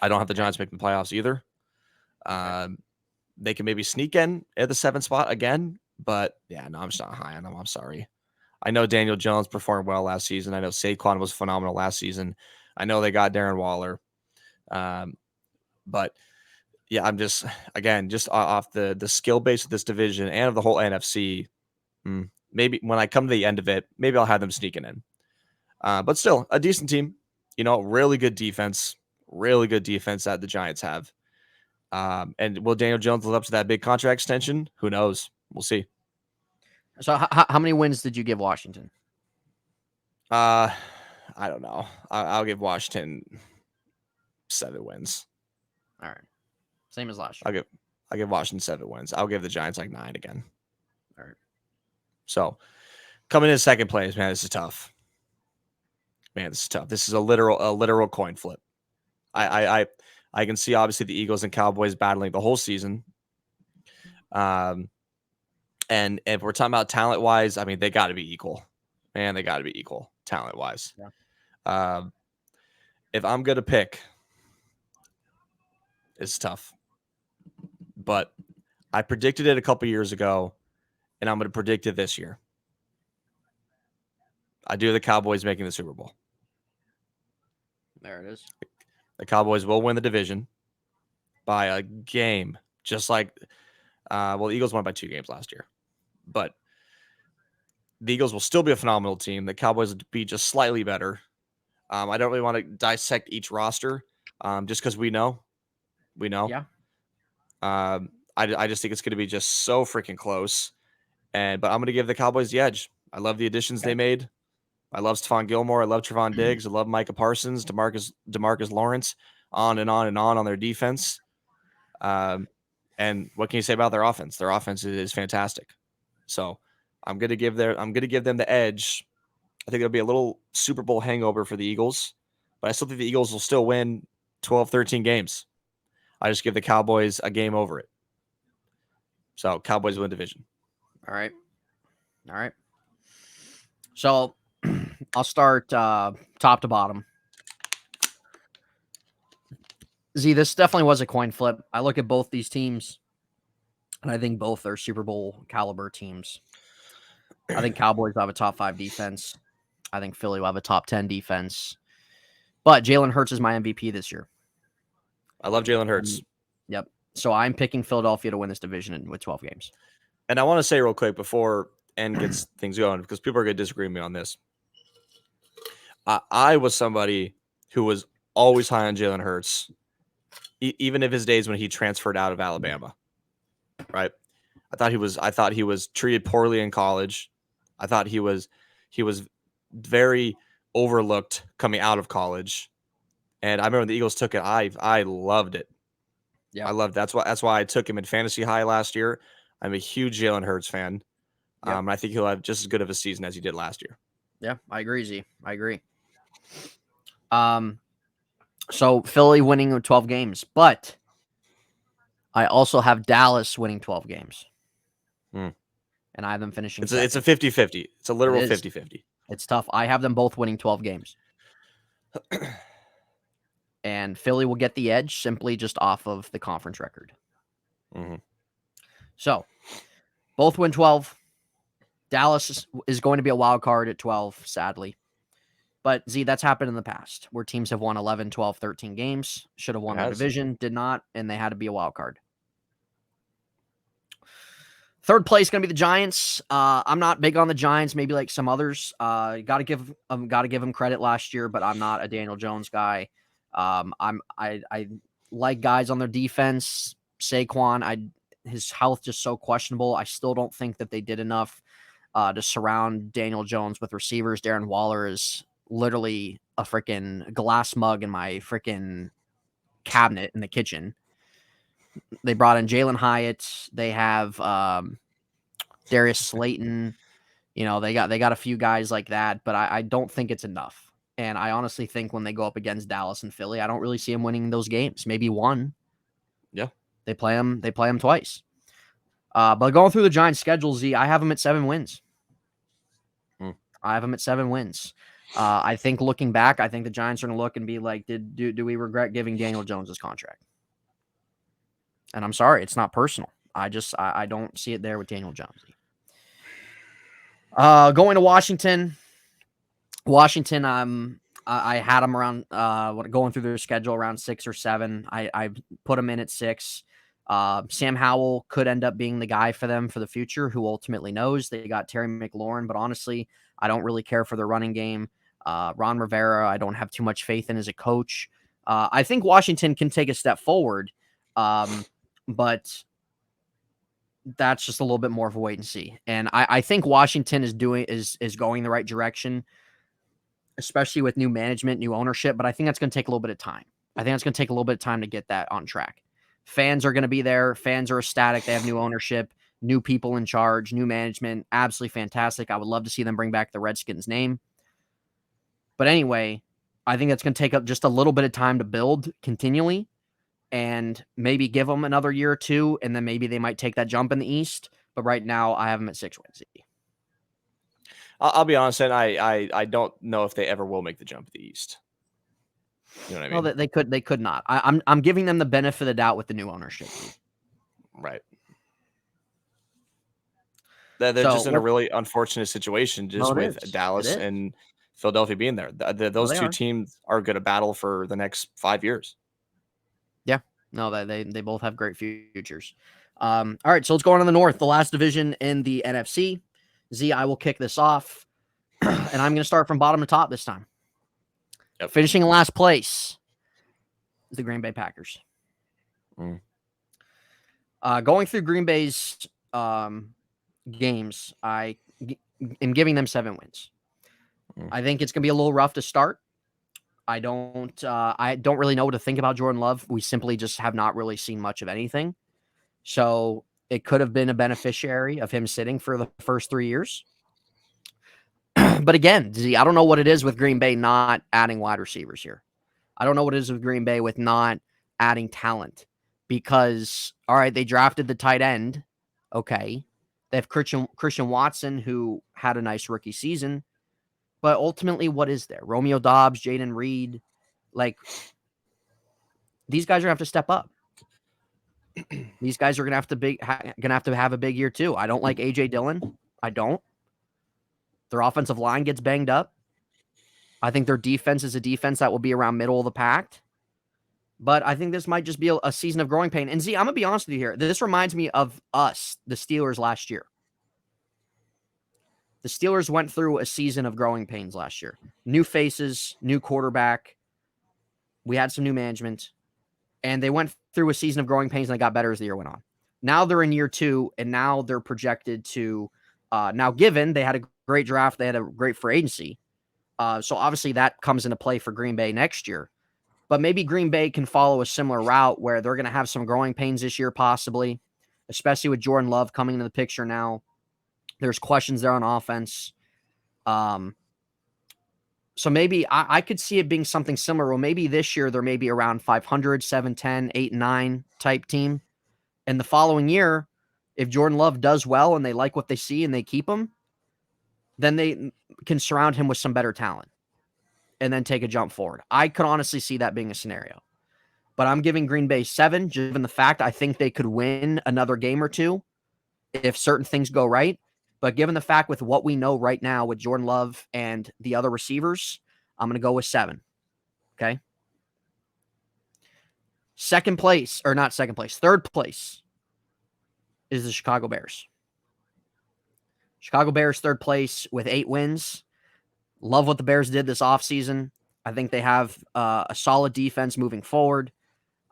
Speaker 2: I don't have the Giants making the playoffs either. They can maybe sneak in at the 7th spot again, but no, I'm just not high on them. I'm sorry. I know Daniel Jones performed well last season. I know Saquon was phenomenal last season. I know they got Darren Waller. But yeah, I'm just off the skill base of this division and of the whole NFC. Maybe when I come to the end of it, maybe I'll have them sneaking in. But still, a decent team. Really good defense that the Giants have. And will Daniel Jones live up to that big contract extension? Who knows? We'll see.
Speaker 1: So how many wins did you give Washington?
Speaker 2: I don't know. I'll give Washington 7 wins.
Speaker 1: All right. Same as last year.
Speaker 2: I'll give Washington 7 wins. I'll give the Giants like 9 again.
Speaker 1: All right.
Speaker 2: So coming in 2nd place, man, this is tough. This is a literal coin flip. I can see obviously the Eagles and Cowboys battling the whole season. And if we're talking about talent wise, I mean, they got to be equal. Man, they got to be equal talent wise. Yeah. If I'm going to pick, it's tough. But I predicted it a couple years ago, and I'm going to predict it this year. I do have the Cowboys making the Super Bowl.
Speaker 1: There it is.
Speaker 2: The Cowboys will win the division by a game, just like the Eagles won by 2 games last year. But the Eagles will still be a phenomenal team. The Cowboys will be just slightly better. I don't really want to dissect each roster just because we know.
Speaker 1: Yeah.
Speaker 2: I just think it's going to be just so freaking close. But I'm going to give the Cowboys the edge. I love the additions they made. I love Stephon Gilmore. I love Trevon Diggs. I love Micah Parsons, DeMarcus Lawrence, on and on and on their defense. And what can you say about their offense? Their offense is fantastic. So I'm going to give them the edge. I think it'll be a little Super Bowl hangover for the Eagles, but I still think the Eagles will still win 12, 13 games. I just give the Cowboys a game over it. So Cowboys win division.
Speaker 1: All right. So I'll start top to bottom. Z, this definitely was a coin flip. I look at both these teams, and I think both are Super Bowl caliber teams. I think Cowboys will have a top 5 defense. I think Philly will have a top 10 defense. But Jalen Hurts is my MVP this year.
Speaker 2: I love Jalen Hurts.
Speaker 1: Yep. So I'm picking Philadelphia to win this division with 12 games.
Speaker 2: And I want to say real quick before N gets things going, because people are going to disagree with me on this. I was somebody who was always high on Jalen Hurts, even if his days when he transferred out of Alabama. Right? I thought he was treated poorly in college. I thought he was very overlooked coming out of college. And I remember when the Eagles took it, I loved it.
Speaker 1: Yeah,
Speaker 2: I loved it. That's why I took him in fantasy high last year. I'm a huge Jalen Hurts fan.
Speaker 1: Yep.
Speaker 2: I think he'll have just as good of a season as he did last year.
Speaker 1: Yeah, I agree, Z. I agree. So Philly winning 12 games, but I also have Dallas winning 12 games. And I have them finishing.
Speaker 2: It's a 50-50. It's a literal 50-50.
Speaker 1: It's tough. I have them both winning 12 games. And Philly will get the edge simply just off of the conference record.
Speaker 2: Mm-hmm.
Speaker 1: So both win 12. Dallas is going to be a wild card at 12, sadly. But, Z, that's happened in the past where teams have won 11, 12, 13 games, should have won their division, did not, and they had to be a wild card. Third place is going to be the Giants. I'm not big on the Giants, maybe like some others. Got to give them credit last year, but I'm not a Daniel Jones guy. I like guys on their defense. Saquon, his health just so questionable. I still don't think that they did enough to surround Daniel Jones with receivers. Darren Waller is literally a freaking glass mug in my freaking cabinet in the kitchen. They brought in Jalen Hyatt. They have Darius Slayton. You know, they got a few guys like that, but I don't think it's enough. And I honestly think when they go up against Dallas and Philly, I don't really see them winning those games. Maybe one.
Speaker 2: Yeah.
Speaker 1: They play them twice. But going through the Giants' schedule, Z, I have them at 7 wins. I have them at 7 wins. I think looking back, I think the Giants are going to look and be like, do we regret giving Daniel Jones his contract? And I'm sorry, it's not personal. I don't see it there with Daniel Jones. Going to Washington. I had them around going through their schedule around 6 or 7. I put them in at 6. Sam Howell could end up being the guy for them for the future. Who ultimately knows? They got Terry McLaurin, but honestly, I don't really care for their running game. Ron Rivera, I don't have too much faith in as a coach. I think Washington can take a step forward, but that's just a little bit more of a wait and see. And I think Washington is going the right direction, especially with new management, new ownership. But I think that's going to take a little bit of time. I think it's going to take a little bit of time to get that on track. Fans are going to be there. Fans are ecstatic. They have new ownership, new people in charge, new management. Absolutely fantastic. I would love to see them bring back the Redskins name. But anyway, I think that's going to take up just a little bit of time to build continually and maybe give them another year or two, and then maybe they might take that jump in the East. But right now, I have them at 6 wins.
Speaker 2: I'll be honest, and I don't know if they ever will make the jump to the East. You know what I mean?
Speaker 1: No, they could not. I'm giving them the benefit of the doubt with the new ownership.
Speaker 2: Right. They're just in a really unfortunate situation with Dallas and Philadelphia being there. Those two teams are going to battle for the next 5 years.
Speaker 1: Yeah. No, they both have great futures. All right, so let's go on to the North, the last division in the NFC. Z, I will kick this off, and I'm going to start from bottom to top this time.
Speaker 2: Yep.
Speaker 1: Finishing in last place is the Green Bay Packers. Going through Green Bay's games, I am giving them 7 wins. I think it's going to be a little rough to start. I don't really know what to think about Jordan Love. We simply just have not really seen much of anything. So it could have been a beneficiary of him sitting for the first 3 years. But again, I don't know what it is with Green Bay not adding wide receivers here. I don't know what it is with Green Bay with not adding talent. Because, all right, they drafted the tight end. Okay. They have Christian Watson, who had a nice rookie season. But ultimately, what is there? Romeo Dobbs, Jaden Reed, like these guys are gonna have to step up. These guys are gonna have to have a big year too. I don't like AJ Dillon. I don't. Their offensive line gets banged up. I think their defense is a defense that will be around middle of the pack. But I think this might just be a season of growing pain. And Z, I'm gonna be honest with you here. This reminds me of us, the Steelers, last year. The Steelers went through a season of growing pains last year. New faces, new quarterback. We had some new management. And they went through a season of growing pains and they got better as the year went on. Now they're in year 2, and now they're projected to now given they had a great draft, they had a great free agency. So obviously that comes into play for Green Bay next year. But maybe Green Bay can follow a similar route where they're going to have some growing pains this year, possibly, especially with Jordan Love coming into the picture now. There's questions there on offense. So maybe I could see it being something similar. Well, maybe this year they're maybe around 500, 7-10, 8-9 type team. And the following year, if Jordan Love does well and they like what they see and they keep him, then they can surround him with some better talent and then take a jump forward. I could honestly see that being a scenario. But I'm giving Green Bay 7, given the fact I think they could win another game or two if certain things go right. But given the fact with what we know right now with Jordan Love and the other receivers, I'm going to go with 7. Okay. Third place is the Chicago Bears. Chicago Bears, third place with 8 wins. Love what the Bears did this offseason. I think they have a solid defense moving forward.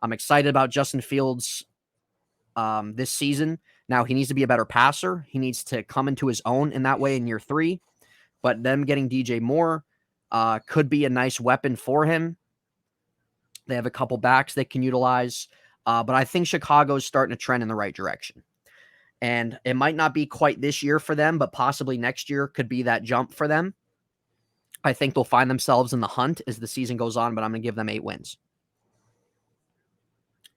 Speaker 1: I'm excited about Justin Fields this season. Now, he needs to be a better passer. He needs to come into his own in that way in year 3. But them getting DJ Moore could be a nice weapon for him. They have a couple backs they can utilize. But I think Chicago's starting to trend in the right direction. And it might not be quite this year for them, but possibly next year could be that jump for them. I think they'll find themselves in the hunt as the season goes on, but I'm going to give them 8 wins.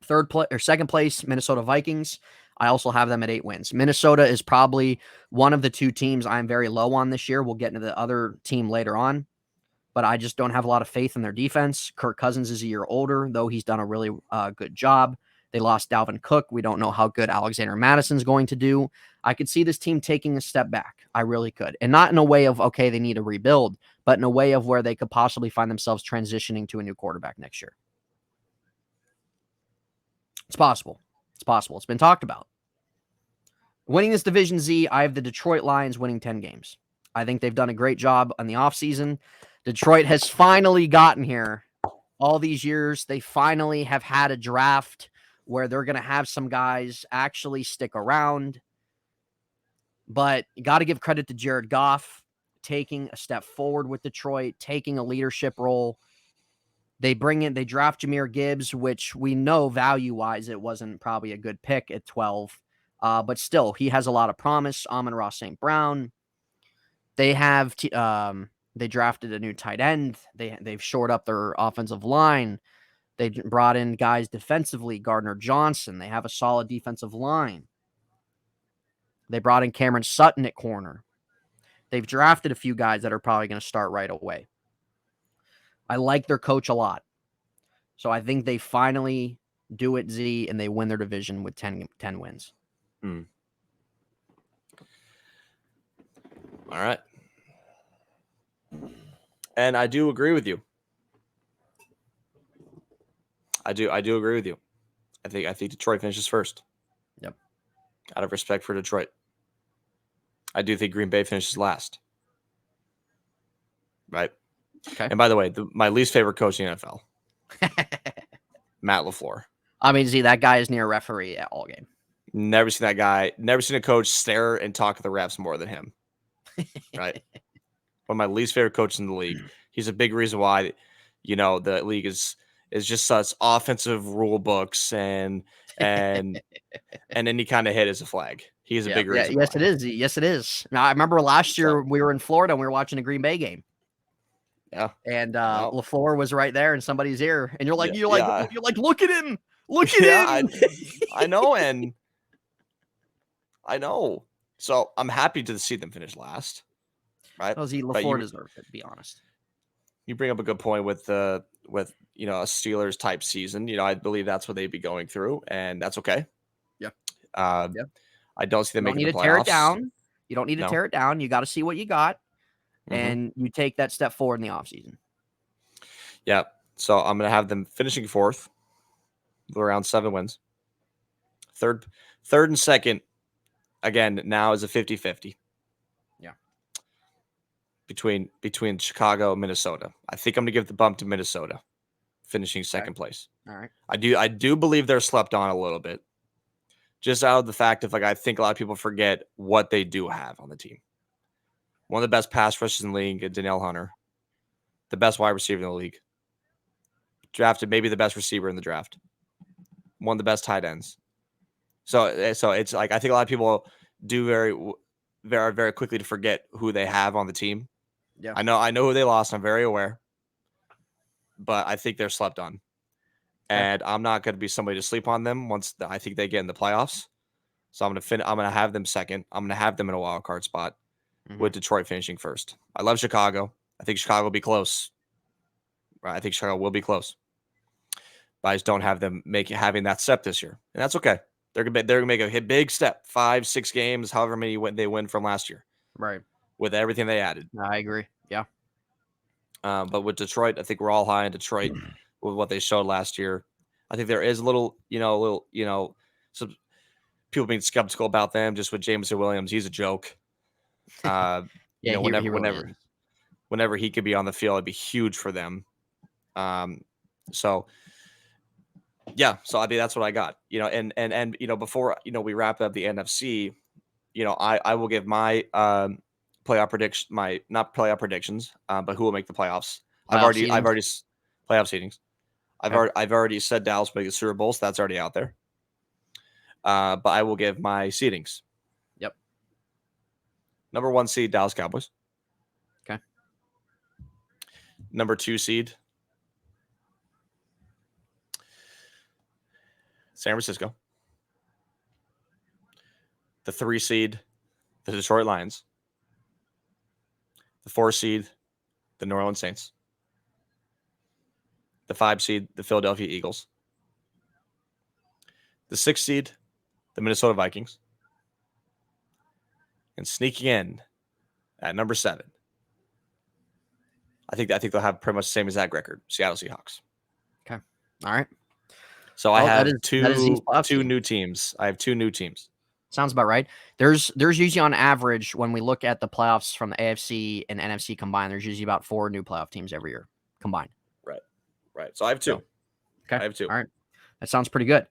Speaker 1: Second place, Minnesota Vikings. I also have them at 8 wins. Minnesota is probably one of the 2 teams I'm very low on this year. We'll get into the other team later on, but I just don't have a lot of faith in their defense. Kirk Cousins is a year older, though he's done a really good job. They lost Dalvin Cook. We don't know how good Alexander Madison's going to do. I could see this team taking a step back. I really could. And not in a way of, okay, they need to rebuild, but in a way of where they could possibly find themselves transitioning to a new quarterback next year. It's possible. It's possible. It's been talked about. Winning this division, Z, I have the Detroit Lions winning 10 games. I think they've done a great job on the offseason. Detroit has finally gotten here. All these years, they finally have had a draft where they're going to have some guys actually stick around. But you got to give credit to Jared Goff taking a step forward with Detroit, taking a leadership role. They draft Jahmyr Gibbs, which we know value-wise it wasn't probably a good pick at 12. But still, he has a lot of promise. Amon-Ra St. Brown. They have they drafted a new tight end. They've shored up their offensive line. They brought in guys defensively, Gardner Johnson. They have a solid defensive line. They brought in Cameron Sutton at corner. They've drafted a few guys that are probably going to start right away. I like their coach a lot. So I think they finally do it, Z, and they win their division with 10 wins.
Speaker 2: All right. And I do agree with you. I do agree with you. I think Detroit finishes first.
Speaker 1: Yep.
Speaker 2: Out of respect for Detroit. I do think Green Bay finishes last. Right?
Speaker 1: Okay.
Speaker 2: And by the way, my least favorite coach in the NFL, Matt LaFleur.
Speaker 1: I mean, Z, that guy is near referee at all game.
Speaker 2: Never seen that guy. Never seen a coach stare and talk to the refs more than him. Right? One of my least favorite coaches in the league. He's a big reason why, the league is just such offensive rule books and any kind of hit is a flag. He's a big reason.
Speaker 1: Yes, why. It is. Yes, it is. Now, I remember last year we were in Florida and we were watching a Green Bay game.
Speaker 2: Yeah.
Speaker 1: And LaFleur was right there in somebody's ear. And you're like, look at him. Look at him.
Speaker 2: I know. And I know. So I'm happy to see them finish last. right?
Speaker 1: Well, LaFleur deserved it, to be honest.
Speaker 2: You bring up a good point with a Steelers type season. I believe that's what they'd be going through, and that's okay.
Speaker 1: Yeah.
Speaker 2: I don't see them
Speaker 1: You don't
Speaker 2: making
Speaker 1: need
Speaker 2: the
Speaker 1: to
Speaker 2: playoffs.
Speaker 1: tear it down. You don't need to
Speaker 2: No.
Speaker 1: tear it down. You got to see what you got, and you take that step forward in the offseason.
Speaker 2: Yeah. So I'm going to have them finishing fourth with around 7 wins. Third and second, again, now is a 50-50.
Speaker 1: Yeah.
Speaker 2: Between Chicago and Minnesota. I think I'm going to give the bump to Minnesota, finishing second place.
Speaker 1: All right.
Speaker 2: I do believe they're slept on a little bit. Just out of the fact of, like, I think a lot of people forget what they do have on the team. One of the best pass rushers in the league, Danielle Hunter. The best wide receiver in the league. Drafted maybe the best receiver in the draft. One of the best tight ends. So it's like, I think a lot of people do very quickly to forget who they have on the team.
Speaker 1: Yeah.
Speaker 2: I know who they lost. I'm very aware. But I think they're slept on. And I'm not going to be somebody to sleep on them once I think they get in the playoffs. So I'm going to have them second. I'm going to have them in a wild card spot with Detroit finishing first. I love Chicago. I think Chicago will be close. Right? I think Chicago will be close. But I just don't have them having that step this year. And that's okay. They're gonna make a big step. 5-6 games, however many they win from last year.
Speaker 1: Right.
Speaker 2: With everything they added.
Speaker 1: I agree. Yeah.
Speaker 2: But with Detroit, I think we're all high in Detroit with what they showed last year. I think there is a little, some people being skeptical about them just with Jameson Williams. He's a joke. Whenever he could be on the field, it'd be huge for them. So I mean, that's what I got. And before we wrap up the NFC, I will give my playoff prediction, not playoff predictions, but who will make the playoffs. I've already playoff seedings. I've already said Dallas will make the Super Bowl, so that's already out there. But I will give my seedings.
Speaker 1: Yep.
Speaker 2: Number 1 seed, Dallas Cowboys.
Speaker 1: Okay.
Speaker 2: Number 2 seed, San Francisco. The 3 seed, the Detroit Lions. The 4 seed, the New Orleans Saints. The 5 seed, the Philadelphia Eagles. The 6 seed, the Minnesota Vikings. And sneaking in at number 7, I think they'll have pretty much the same exact record, Seattle Seahawks.
Speaker 1: Okay. All right.
Speaker 2: So I have two new teams. I have 2 new teams.
Speaker 1: Sounds about right. There's usually on average, when we look at the playoffs from the AFC and NFC combined, there's usually about 4 new playoff teams every year combined.
Speaker 2: Right. So I have 2.
Speaker 1: Okay.
Speaker 2: I have 2.
Speaker 1: All right. That sounds pretty good.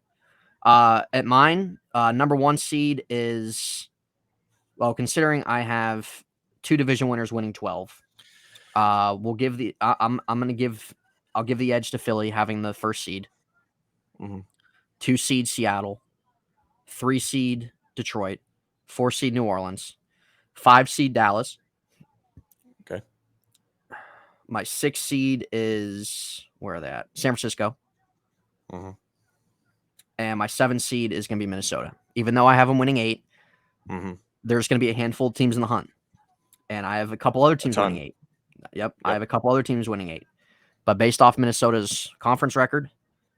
Speaker 1: At mine, number 1 seed is, well, considering I have 2 division winners winning 12, we'll give the I'll give the edge to Philly having the 1st seed. 2 seed Seattle, 3 seed Detroit, 4 seed New Orleans, 5 seed Dallas.
Speaker 2: Okay.
Speaker 1: My 6 seed is, where are they at? San Francisco. And my 7 seed is going to be Minnesota. Even though I have them winning 8, there's going to be a handful of teams in the hunt. And I have a couple other teams winning 8. Yep. I have a couple other teams winning 8. But based off Minnesota's conference record,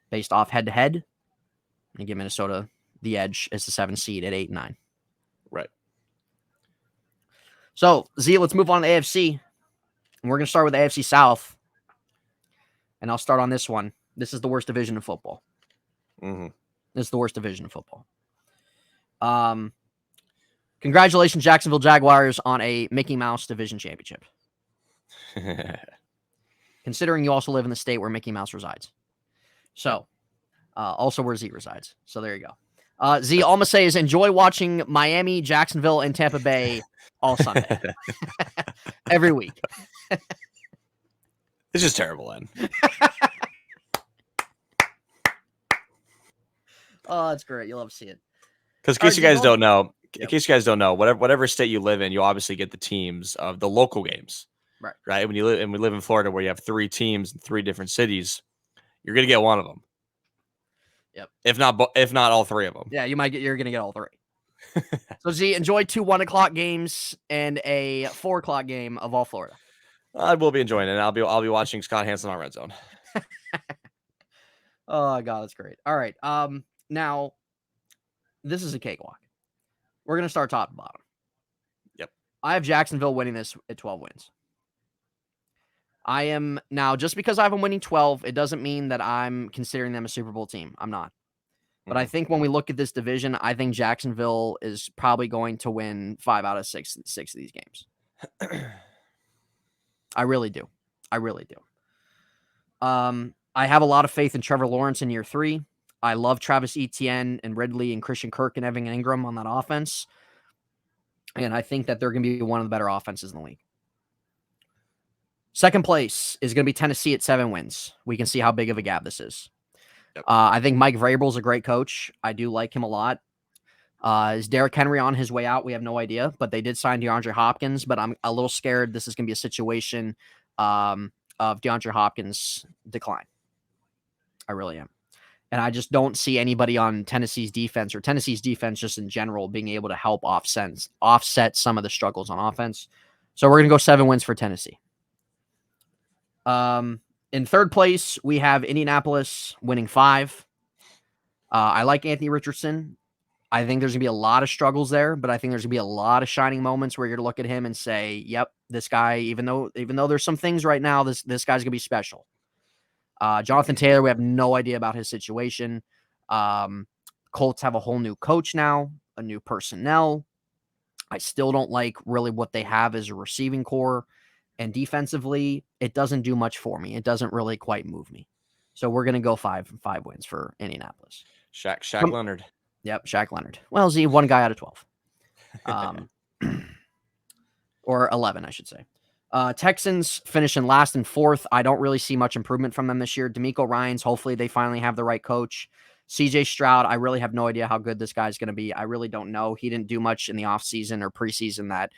Speaker 1: based off head-to-head, I'm going to give Minnesota the edge as the 7 seed at 8 and 9.
Speaker 2: Right.
Speaker 1: So, Z, let's move on to the AFC. And we're going to start with the AFC South. And I'll start on this one. This is the worst division in football. This is the worst division in football. Congratulations, Jacksonville Jaguars, on a Mickey Mouse division championship. Considering you also live in the state where Mickey Mouse resides. So, also where Z resides. So there you go. Z, all I'm going to say is enjoy watching Miami, Jacksonville, and Tampa Bay all Sunday. Every week.
Speaker 2: It's just terrible, then.
Speaker 1: Oh, that's great. You'll love to see it.
Speaker 2: Because in case you guys don't know, whatever state you live in, you obviously get the teams of the local games. Right. When we live in Florida, where you have 3 teams in 3 different cities, you're gonna get one of them. Yep. If not all 3 of them.
Speaker 1: Yeah, you're gonna get all 3. So Z, enjoy 2 1:00 games and a 4:00 game of all Florida.
Speaker 2: I will be enjoying it. And I'll be watching Scott Hansen on Red Zone.
Speaker 1: Oh god, that's great. All right. Now this is a cakewalk. We're gonna start top to bottom.
Speaker 2: Yep.
Speaker 1: I have Jacksonville winning this at 12 wins. I am now just because I have them winning 12, it doesn't mean that I'm considering them a Super Bowl team. I'm not. But I think when we look at this division, I think Jacksonville is probably going to win 5 out of 6 of these games. I really do. I really do. I have a lot of faith in Trevor Lawrence in year 3. I love Travis Etienne and Ridley and Christian Kirk and Evan Ingram on that offense. And I think that they're going to be one of the better offenses in the league. Second place is going to be Tennessee at 7 wins. We can see how big of a gap this is.
Speaker 2: Yep.
Speaker 1: I think Mike Vrabel's a great coach. I do like him a lot. Is Derrick Henry on his way out? We have no idea, but they did sign DeAndre Hopkins, but I'm a little scared this is going to be a situation of DeAndre Hopkins' decline. I really am. And I just don't see anybody on Tennessee's defense or Tennessee's defense just in general being able to help offset some of the struggles on offense. So we're going to go 7 wins for Tennessee. In third place, we have Indianapolis winning 5. I like Anthony Richardson. I think there's going to be a lot of struggles there, but I think there's going to be a lot of shining moments where you're going to look at him and say, yep, this guy, even though there's some things right now, this guy's going to be special. Jonathan Taylor, we have no idea about his situation. Colts have a whole new coach now, a new personnel. I still don't like really what they have as a receiving core. And defensively, it doesn't do much for me. It doesn't really quite move me. So we're going to go 5 wins for Indianapolis.
Speaker 2: Shaq Leonard.
Speaker 1: Yep, Shaq Leonard. Well, Z, one guy out of 12. Or 11, I should say. Texans finishing last and 4th. I don't really see much improvement from them this year. DeMeco Ryans, hopefully they finally have the right coach. CJ Stroud, I really have no idea how good this guy's going to be. I really don't know. He didn't do much in the offseason or preseason that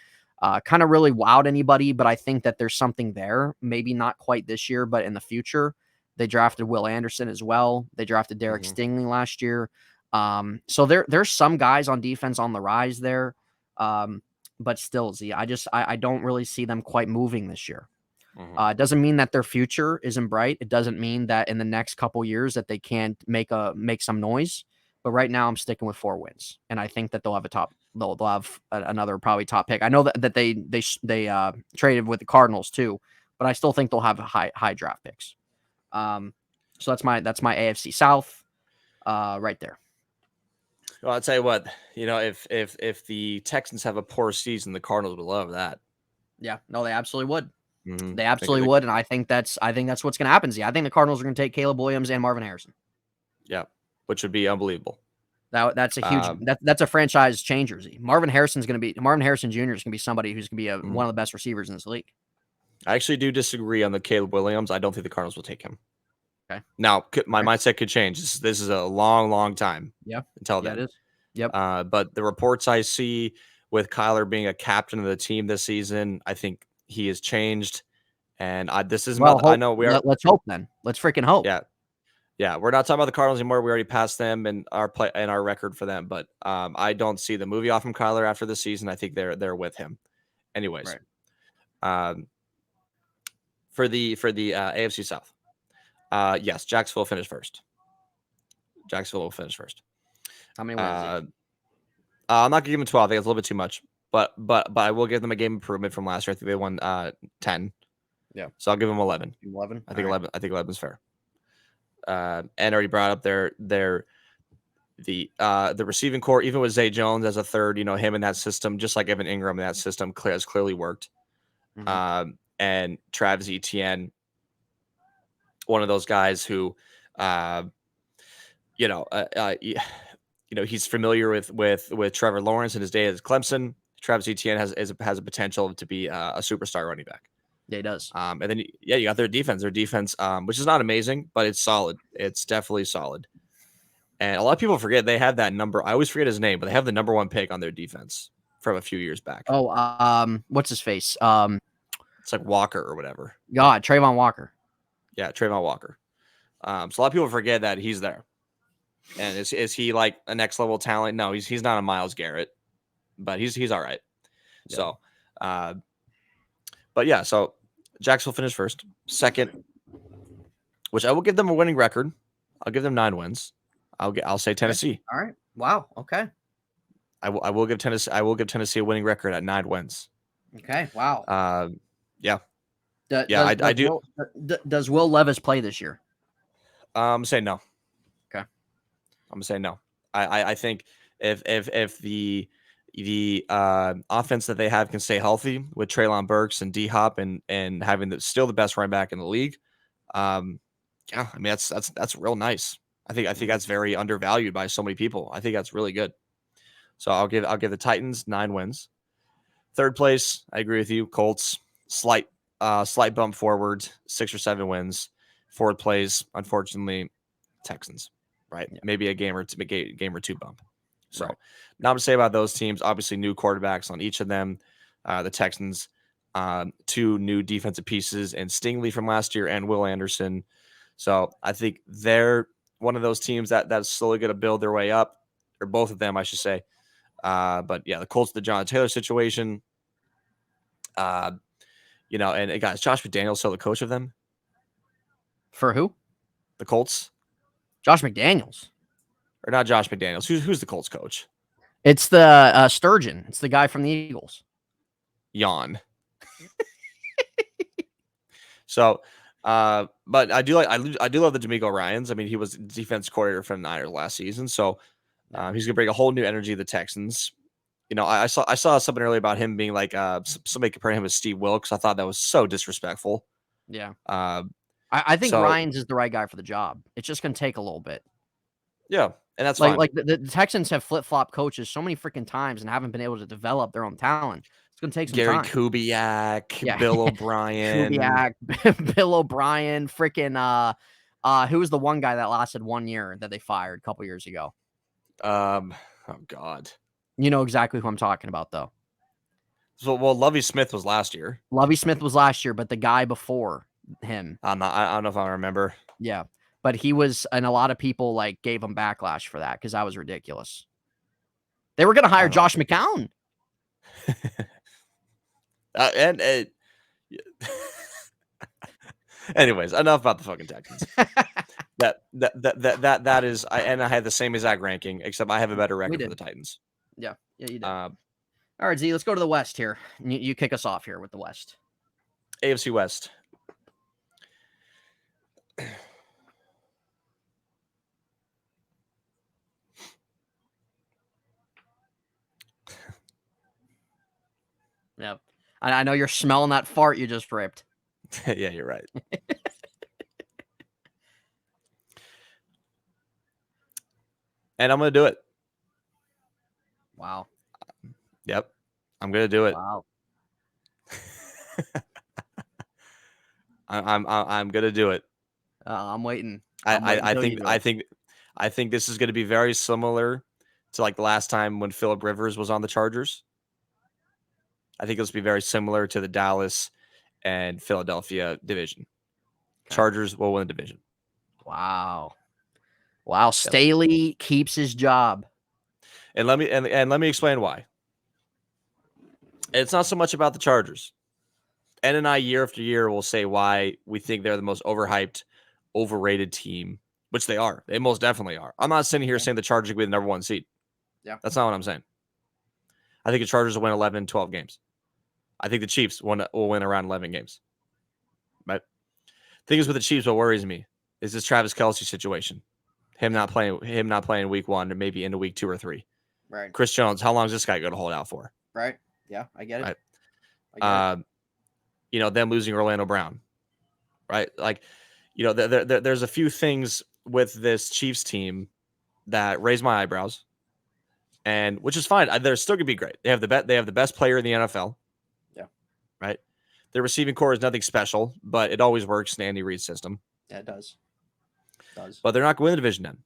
Speaker 1: kind of really wowed anybody, but I think that there's something there. Maybe not quite this year, but in the future. They drafted Will Anderson as well. They drafted Derek Stingley last year. So there's some guys on defense on the rise there. But still, Z, I don't really see them quite moving this year. It doesn't mean that their future isn't bright. It doesn't mean that in the next couple years that they can't make some noise. But right now, I'm sticking with 4 wins, and I think that they'll have another probably top pick. I know that they traded with the Cardinals too, but I still think they'll have high draft picks. So that's my AFC South right there.
Speaker 2: Well, I'll tell you what, if the Texans have a poor season, the Cardinals would love that.
Speaker 1: Yeah, no, they absolutely would. They absolutely would, and I think that's what's going to happen. I think the Cardinals are going to take Caleb Williams and Marvin Harrison.
Speaker 2: Yeah, which would be unbelievable.
Speaker 1: That's a huge that's a franchise changer. Marvin Harrison Jr. is going to be somebody who's going to be one of the best receivers in this league.
Speaker 2: I actually do disagree on the Caleb Williams. I don't think the Cardinals will take him.
Speaker 1: Okay.
Speaker 2: Now, my mindset could change. This is a long, long time.
Speaker 1: Yeah.
Speaker 2: Until then.
Speaker 1: Yeah, it is. Yep.
Speaker 2: But the reports I see with Kyler being a captain of the team this season, I think he has changed. And this is I know we are.
Speaker 1: Let's hope then. Let's freaking hope.
Speaker 2: Yeah. Yeah, we're not talking about the Cardinals anymore. We already passed them and our record for them. But I don't see the movie off from Kyler after this season. I think they're with him. Anyways, right. For the AFC South, yes, Jacksonville finished first. Jacksonville will finish first.
Speaker 1: How many wins?
Speaker 2: I'm not gonna give them 12. I think it's a little bit too much. But I will give them a game improvement from last year. I think they won 10.
Speaker 1: Yeah.
Speaker 2: So I'll give them 11.
Speaker 1: 11.
Speaker 2: I think 11. I think 11 is fair. And already brought up the receiving core, even with Zay Jones as a third, him in that system, just like Evan Ingram in that system, has clearly worked. And Travis Etienne, one of those guys who, he's familiar with Trevor Lawrence and his day at Clemson. Travis Etienne has a potential to be a superstar running back.
Speaker 1: Yeah, he does.
Speaker 2: And then you got their defense. Their defense, which is not amazing, but it's solid. It's definitely solid. And a lot of people forget they have that number. I always forget his name, but they have the number 1 pick on their defense from a few years back.
Speaker 1: Oh, what's his face?
Speaker 2: It's like Walker or whatever.
Speaker 1: God, Trayvon Walker.
Speaker 2: Yeah, Trayvon Walker. So a lot of people forget that he's there. And is he like a next level talent? No, he's not a Myles Garrett. but he's all right.
Speaker 1: Yeah.
Speaker 2: So, but yeah, so Jacksonville finished first. Second, which I will give them a winning record. I'll give them 9 wins. I'll say Tennessee.
Speaker 1: Okay. All right. Wow. Okay.
Speaker 2: I will give Tennessee a winning record at 9 wins.
Speaker 1: Okay. Wow.
Speaker 2: Yeah.
Speaker 1: I do. Does Will Levis play this year?
Speaker 2: I'm saying no.
Speaker 1: Okay.
Speaker 2: I'm gonna say no. I think if the offense that they have can stay healthy with Treylon Burks and D Hop and having still the best running back in the league, yeah, I mean that's real nice. I think that's very undervalued by so many people. I think that's really good. So I'll give the Titans 9 wins. Third place, I agree with you. Colts, slight bump forward, 6 or 7 wins. Fourth place, unfortunately, Texans. Right,
Speaker 1: Yeah.
Speaker 2: maybe a game or two bump. So, now to say about those teams, obviously new quarterbacks on each of them. The Texans, 2 new defensive pieces, and Stingley from last year, and Will Anderson. So I think they're one of those teams that's slowly going to build their way up, or both of them, I should say. But yeah, the Colts, the John Taylor situation. And guys, Josh McDaniels still the coach of them.
Speaker 1: For who?
Speaker 2: The Colts.
Speaker 1: Josh McDaniels.
Speaker 2: Or not Josh McDaniels. Who's the Colts coach?
Speaker 1: It's the Sturgeon. It's the guy from the Eagles.
Speaker 2: Yawn. So, but I do love the D'Amico Ryans. I mean, he was defense coordinator for the Niners last season, so he's gonna bring a whole new energy to the Texans. I saw something earlier about him being like somebody comparing him with Steve Wilkes. I thought that was so disrespectful.
Speaker 1: Yeah. I think Ryans is the right guy for the job. It's just gonna take a little bit.
Speaker 2: Yeah, and that's fine.
Speaker 1: Like the Texans have flip-flop coaches so many freaking times and haven't been able to develop their own talent. It's going to take some
Speaker 2: Gary
Speaker 1: time.
Speaker 2: Kubiak, Bill O'Brien.
Speaker 1: Bill O'Brien, freaking who was the one guy that lasted 1 year that they fired a couple years ago?
Speaker 2: Oh God.
Speaker 1: You know exactly who I'm talking about, though.
Speaker 2: So, Lovie Smith was last year.
Speaker 1: Lovie Smith was last year, but the guy before him.
Speaker 2: I don't know if I remember.
Speaker 1: Yeah. But he was, and a lot of people like gave him backlash for that because that was ridiculous. They were going to hire Josh McCown.
Speaker 2: Anyways, enough about the fucking Texans. that is, and I had the same exact ranking, except I have a better record for the Titans.
Speaker 1: Yeah, you did. All right, Z, let's go to the West here. You kick us off here with the West.
Speaker 2: AFC West.
Speaker 1: Yep. I know you're smelling that fart you just ripped.
Speaker 2: Yeah, you're right. And I'm going to do it.
Speaker 1: Wow.
Speaker 2: Yep. I'm going to do it.
Speaker 1: Wow.
Speaker 2: I'm going to do it.
Speaker 1: I'm waiting.
Speaker 2: I think this is going to be very similar to like the last time when Phillip Rivers was on the Chargers. I think this will be very similar to the Dallas and Philadelphia division. Okay. Chargers will win the division.
Speaker 1: Wow. Staley keeps his job.
Speaker 2: And let me explain why. It's not so much about the Chargers. Ed and I, year after year, will say why we think they're the most overhyped, overrated team, which they are. They most definitely are. I'm not sitting here saying the Chargers will be the number 1 seed.
Speaker 1: Yeah.
Speaker 2: That's not what I'm saying. I think the Chargers will win 11, 12 games. I think the Chiefs will win around 11 games. But the thing is with the Chiefs, what worries me is this Travis Kelce situation. Him not playing week 1 or maybe into week 2 or 3.
Speaker 1: Right.
Speaker 2: Chris Jones, how long is this guy going to hold out for?
Speaker 1: Right. Yeah, I get it.
Speaker 2: Right.
Speaker 1: I get it.
Speaker 2: Them losing Orlando Brown. Right? Like, there's a few things with this Chiefs team that raise my eyebrows. And which is fine. They're still going to be great. They have the best player in the NFL.
Speaker 1: Yeah.
Speaker 2: Right? Their receiving core is nothing special, but it always works in Andy Reid's system.
Speaker 1: Yeah, it does.
Speaker 2: But they're not going to win the division then.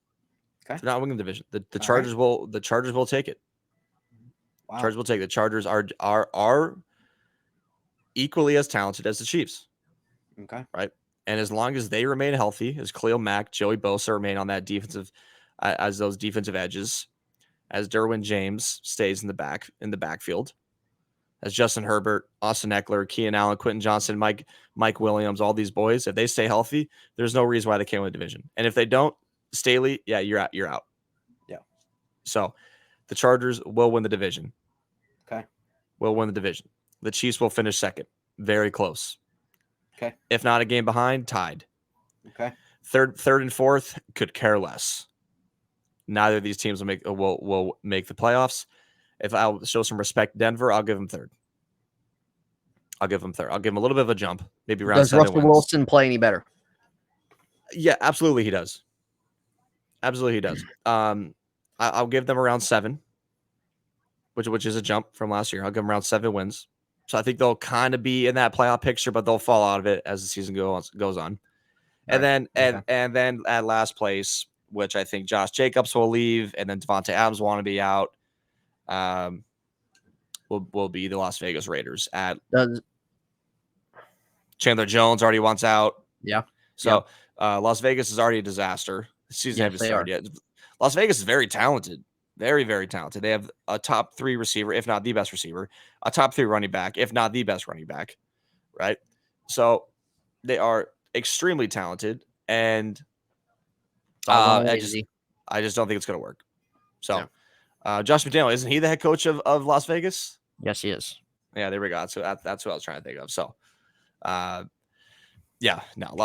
Speaker 1: Okay.
Speaker 2: They're not winning the division. The Chargers will take it.
Speaker 1: Wow.
Speaker 2: Chargers will take it. The Chargers are equally as talented as the Chiefs.
Speaker 1: Okay.
Speaker 2: Right? And as long as they remain healthy, as Khalil Mack, Joey Bosa remain on that defensive as those defensive edges, as Derwin James stays in the backfield, as Justin Herbert, Austin Eckler, Keenan Allen, Quentin Johnson, Mike Williams, all these boys, if they stay healthy, there's no reason why they can't win the division. And if they don't, Staley, yeah, you're out. You're out.
Speaker 1: Yeah.
Speaker 2: So the Chargers will win the division.
Speaker 1: Okay.
Speaker 2: Will win the division. The Chiefs will finish second. Very close.
Speaker 1: Okay.
Speaker 2: If not a game behind, tied.
Speaker 1: Okay.
Speaker 2: Third and fourth could care less. Neither of these teams will make the playoffs. If I'll show some respect to Denver, I'll give them third. I'll give them a little bit of a jump, maybe around
Speaker 1: Does
Speaker 2: 7
Speaker 1: Russell
Speaker 2: wins.
Speaker 1: Wilson play any better?
Speaker 2: Yeah, absolutely he does. Absolutely he does. I'll give them around 7, which is a jump from last year. I'll give them around 7 wins. So I think they'll kind of be in that playoff picture, but they'll fall out of it as the season goes on. And
Speaker 1: Right.
Speaker 2: and then at last place, which I think Josh Jacobs will leave, and then Devontae Adams will want to be out. Will be the Las Vegas Raiders. Chandler Jones already wants out.
Speaker 1: Yeah.
Speaker 2: So Las Vegas is already a disaster. The season hasn't started yet. Las Vegas is very talented. Very, very talented. They have a top 3 receiver, if not the best receiver, a top 3 running back, if not the best running back. Right. So they are extremely talented, and I just don't think it's going to work. So Josh McDaniel, isn't he the head coach of Las Vegas?
Speaker 1: Yes, he is.
Speaker 2: Yeah, there we go. So that's what I was trying to think of. So, Las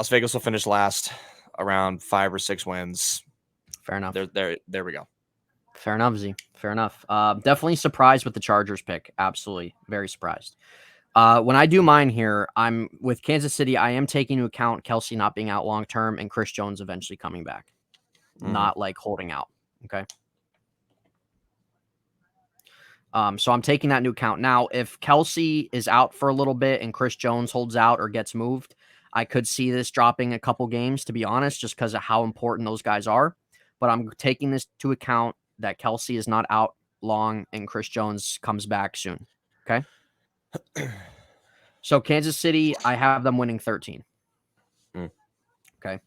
Speaker 2: Vegas will finish last, around 5 or 6 wins.
Speaker 1: Fair enough.
Speaker 2: There we go.
Speaker 1: Fair enough, Z. Fair enough. Definitely surprised with the Chargers pick. Absolutely. Very surprised. When I do mine here, I'm with Kansas City. I am taking into account Kelsey not being out long term and Chris Jones eventually coming back. Not like holding out. Okay. So I'm taking that into account. Now, if Kelsey is out for a little bit and Chris Jones holds out or gets moved, I could see this dropping a couple games, to be honest, just because of how important those guys are. But I'm taking this to account that Kelsey is not out long and Chris Jones comes back soon. Okay. So Kansas City, I have them winning 13. Okay.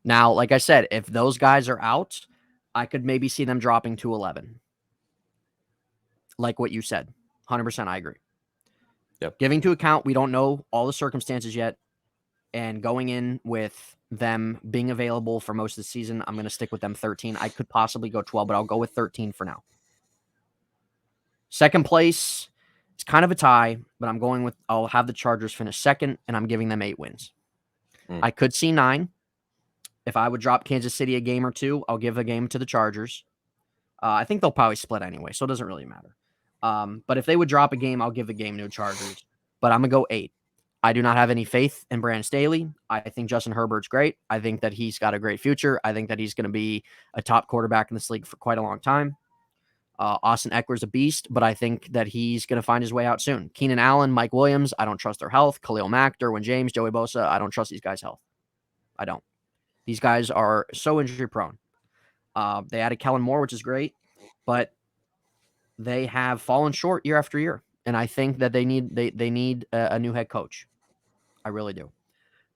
Speaker 1: Now, like I said, if those guys are out, I could maybe see them dropping to 11. Like what you said. 100% I agree.
Speaker 2: Yep.
Speaker 1: Giving to account, we don't know all the circumstances yet. And going in with them being available for most of the season, I'm going to stick with them 13. I could possibly go 12, but I'll go with 13 for now. Second place, it's kind of a tie, but I'll have the Chargers finish second, and I'm giving them 8 wins. I could see 9. If I would drop Kansas City a game or 2, I'll give a game to the Chargers. I think they'll probably split anyway, so it doesn't really matter. But if they would drop a game, I'll give a game to the Chargers. But I'm going to go 8. I do not have any faith in Brandon Staley. I think Justin Herbert's great. I think that he's got a great future. I think that he's going to be a top quarterback in this league for quite a long time. Austin Eckler's a beast, but I think that he's going to find his way out soon. Keenan Allen, Mike Williams, I don't trust their health. Khalil Mack, Derwin James, Joey Bosa, I don't trust these guys' health. I don't. These guys are so injury prone. They added Kellen Moore, which is great, but they have fallen short year after year. And I think that they need a new head coach. I really do.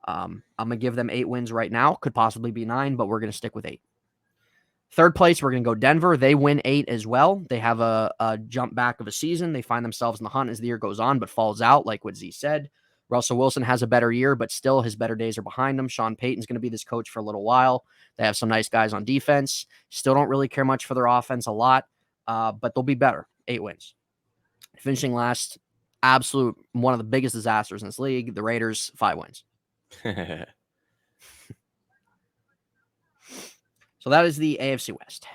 Speaker 1: I'm going to give them 8 wins right now. Could possibly be 9, but we're going to stick with 8. Third place, we're going to go Denver. They win 8 as well. They have a jump back of a season. They find themselves in the hunt as the year goes on, but falls out, like what Z said. Russell Wilson has a better year, but still his better days are behind him. Sean Payton's going to be this coach for a little while. They have some nice guys on defense. Still don't really care much for their offense a lot, but they'll be better. 8 wins. Finishing last, absolute one of the biggest disasters in this league. The Raiders, 5 wins. So that is the AFC West.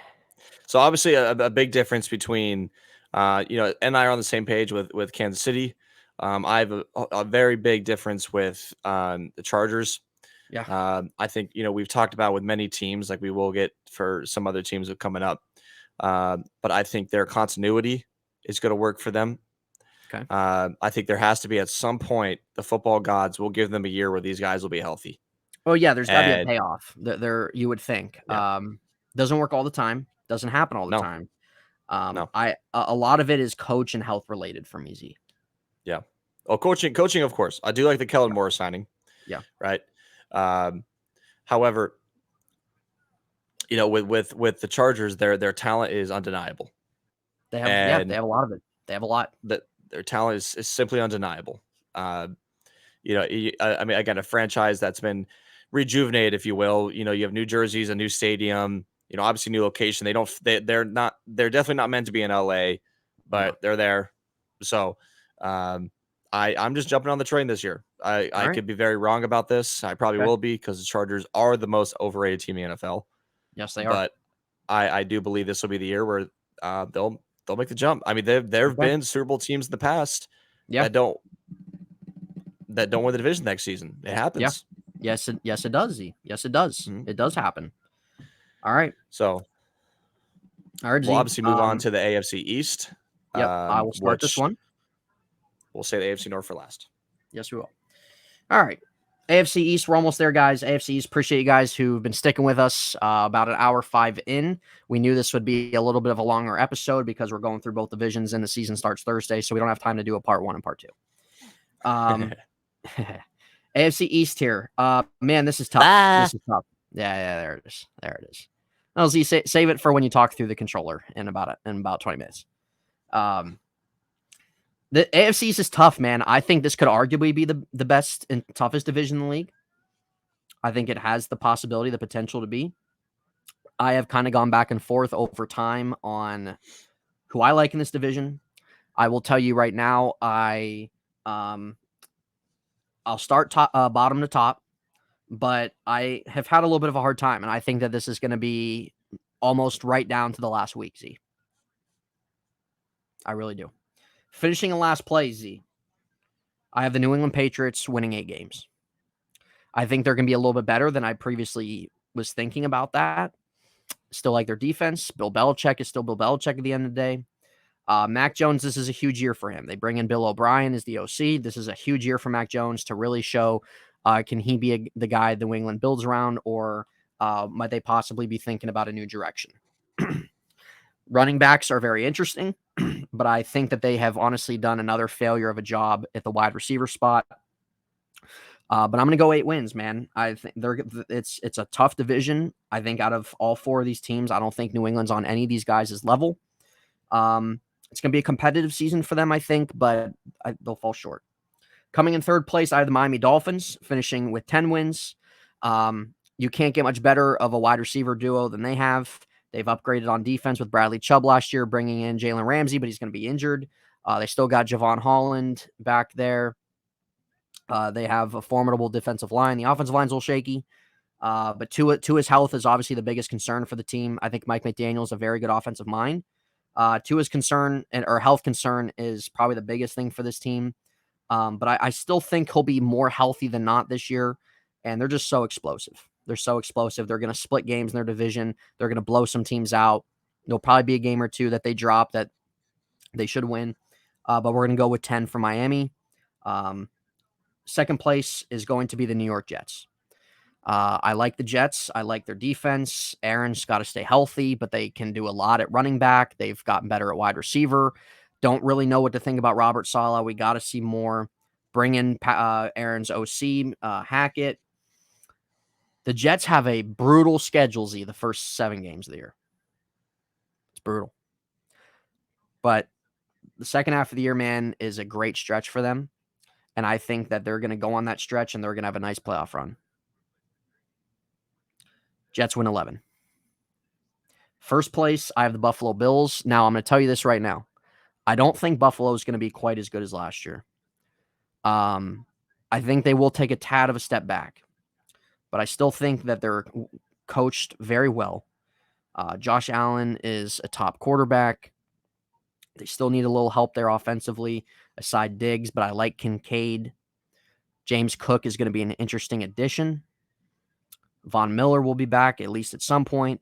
Speaker 2: So obviously a big difference between, and I are on the same page with Kansas City. I have a very big difference with the Chargers.
Speaker 1: Yeah.
Speaker 2: I think, we've talked about with many teams, like we will get for some other teams that are coming up. But I think their continuity is going to work for them.
Speaker 1: Okay.
Speaker 2: I think there has to be at some point, the football gods will give them a year where these guys will be healthy.
Speaker 1: Oh yeah, there's got to be a payoff. There, you would think.
Speaker 2: Yeah.
Speaker 1: Doesn't work all the time. Doesn't happen all the time.
Speaker 2: No.
Speaker 1: A lot of it is coach and health related for me, Z.
Speaker 2: Yeah. Oh, coaching, of course. I do like the Kellen Moore signing.
Speaker 1: Yeah.
Speaker 2: Right. However, with the Chargers, their talent is undeniable.
Speaker 1: They have
Speaker 2: and
Speaker 1: they have a lot of it. They have a lot.
Speaker 2: that their talent is simply undeniable. I mean, again, a franchise that's been rejuvenated, if you will. You have new jerseys, a new stadium. Obviously new location. They're definitely not meant to be in LA, but
Speaker 1: No.
Speaker 2: they're there. So, I'm just jumping on the train this year. I
Speaker 1: All right.
Speaker 2: could be very wrong about this. I probably
Speaker 1: Okay.
Speaker 2: will be, because the Chargers are the most overrated team in the NFL.
Speaker 1: Yes, they are.
Speaker 2: But I do believe this will be the year where they'll make the jump. I mean, there have
Speaker 1: Okay.
Speaker 2: been Super Bowl teams in the past
Speaker 1: Yeah.
Speaker 2: that don't win the division next season. It
Speaker 1: Yeah.
Speaker 2: happens.
Speaker 1: Yes, it does, Z. Yes, it does.
Speaker 2: Mhm.
Speaker 1: It does happen. All right.
Speaker 2: So
Speaker 1: All right,
Speaker 2: we'll
Speaker 1: Z.
Speaker 2: obviously move on to the AFC East,
Speaker 1: Yep. I will start this
Speaker 2: which
Speaker 1: one.
Speaker 2: we'll say the AFC North for last.
Speaker 1: Yes, we will. All right. AFC East, we're almost there, guys. AFC East, appreciate you guys who've been sticking with us about an hour 5 in. We knew this would be a little bit of a longer episode because we're going through both divisions and the season starts Thursday, so we don't have time to do a part 1 and part 2. AFC East here. Man, this is tough. This is tough. Yeah, there it is. There it is. No, Z, save it for when you talk through the controller in about 20 minutes. The AFC East is tough, man. I think this could arguably be the best and toughest division in the league. I think it has the possibility, the potential to be. I have kind of gone back and forth over time on who I like in this division. I will tell you right now, I'll start bottom to top, but I have had a little bit of a hard time, and I think that this is going to be almost right down to the last week, Z. I really do. Finishing in last place, Z. I have the New England Patriots winning 8 games. I think they're going to be a little bit better than I previously was thinking about that. Still like their defense. Bill Belichick is still Bill Belichick at the end of the day. Mac Jones, this is a huge year for him. They bring in Bill O'Brien as the OC. This is a huge year for Mac Jones to really show, can he be the guy the New England builds around, or might they possibly be thinking about a new direction? Running backs are very interesting, but I think that they have honestly done another failure of a job at the wide receiver spot. But I'm going to go 8 wins, man. I think it's a tough division. I think out of all 4 of these teams, I don't think New England's on any of these guys' level. It's going to be a competitive season for them, I think, but they'll fall short. Coming in third place, I have the Miami Dolphins, finishing with 10 wins. You can't get much better of a wide receiver duo than they have. They've upgraded on defense with Bradley Chubb last year, bringing in Jalen Ramsey, but he's going to be injured. They still got Javon Holland back there. They have a formidable defensive line. The offensive line's a little shaky, but Tua's health is obviously the biggest concern for the team. I think Mike McDaniel is a very good offensive mind. Tua's concern or health concern is probably the biggest thing for this team. But I still think he'll be more healthy than not this year, and they're just so explosive. They're so explosive. They're going to split games in their division. They're going to blow some teams out. There'll probably be a game or two that they drop that they should win, but we're going to go with 10 for Miami. Second place is going to be the New York Jets. I like the Jets. I like their defense. Aaron's got to stay healthy, but they can do a lot at running back. They've gotten better at wide receiver. Don't really know what to think about Robert Saleh. We got to see more. Bring in Aaron's OC, Hackett. The Jets have a brutal schedule, Z, the first 7 games of the year. It's brutal. But the second half of the year, man, is a great stretch for them. And I think that they're going to go on that stretch and they're going to have a nice playoff run. Jets win 11. First place, I have the Buffalo Bills. Now, I'm going to tell you this right now. I don't think Buffalo is going to be quite as good as last year. I think they will take a tad of a step back. But I still think that they're coached very well. Josh Allen is a top quarterback. They still need a little help there offensively, aside Diggs, but I like Kincaid. James Cook is going to be an interesting addition. Von Miller will be back, at least at some point.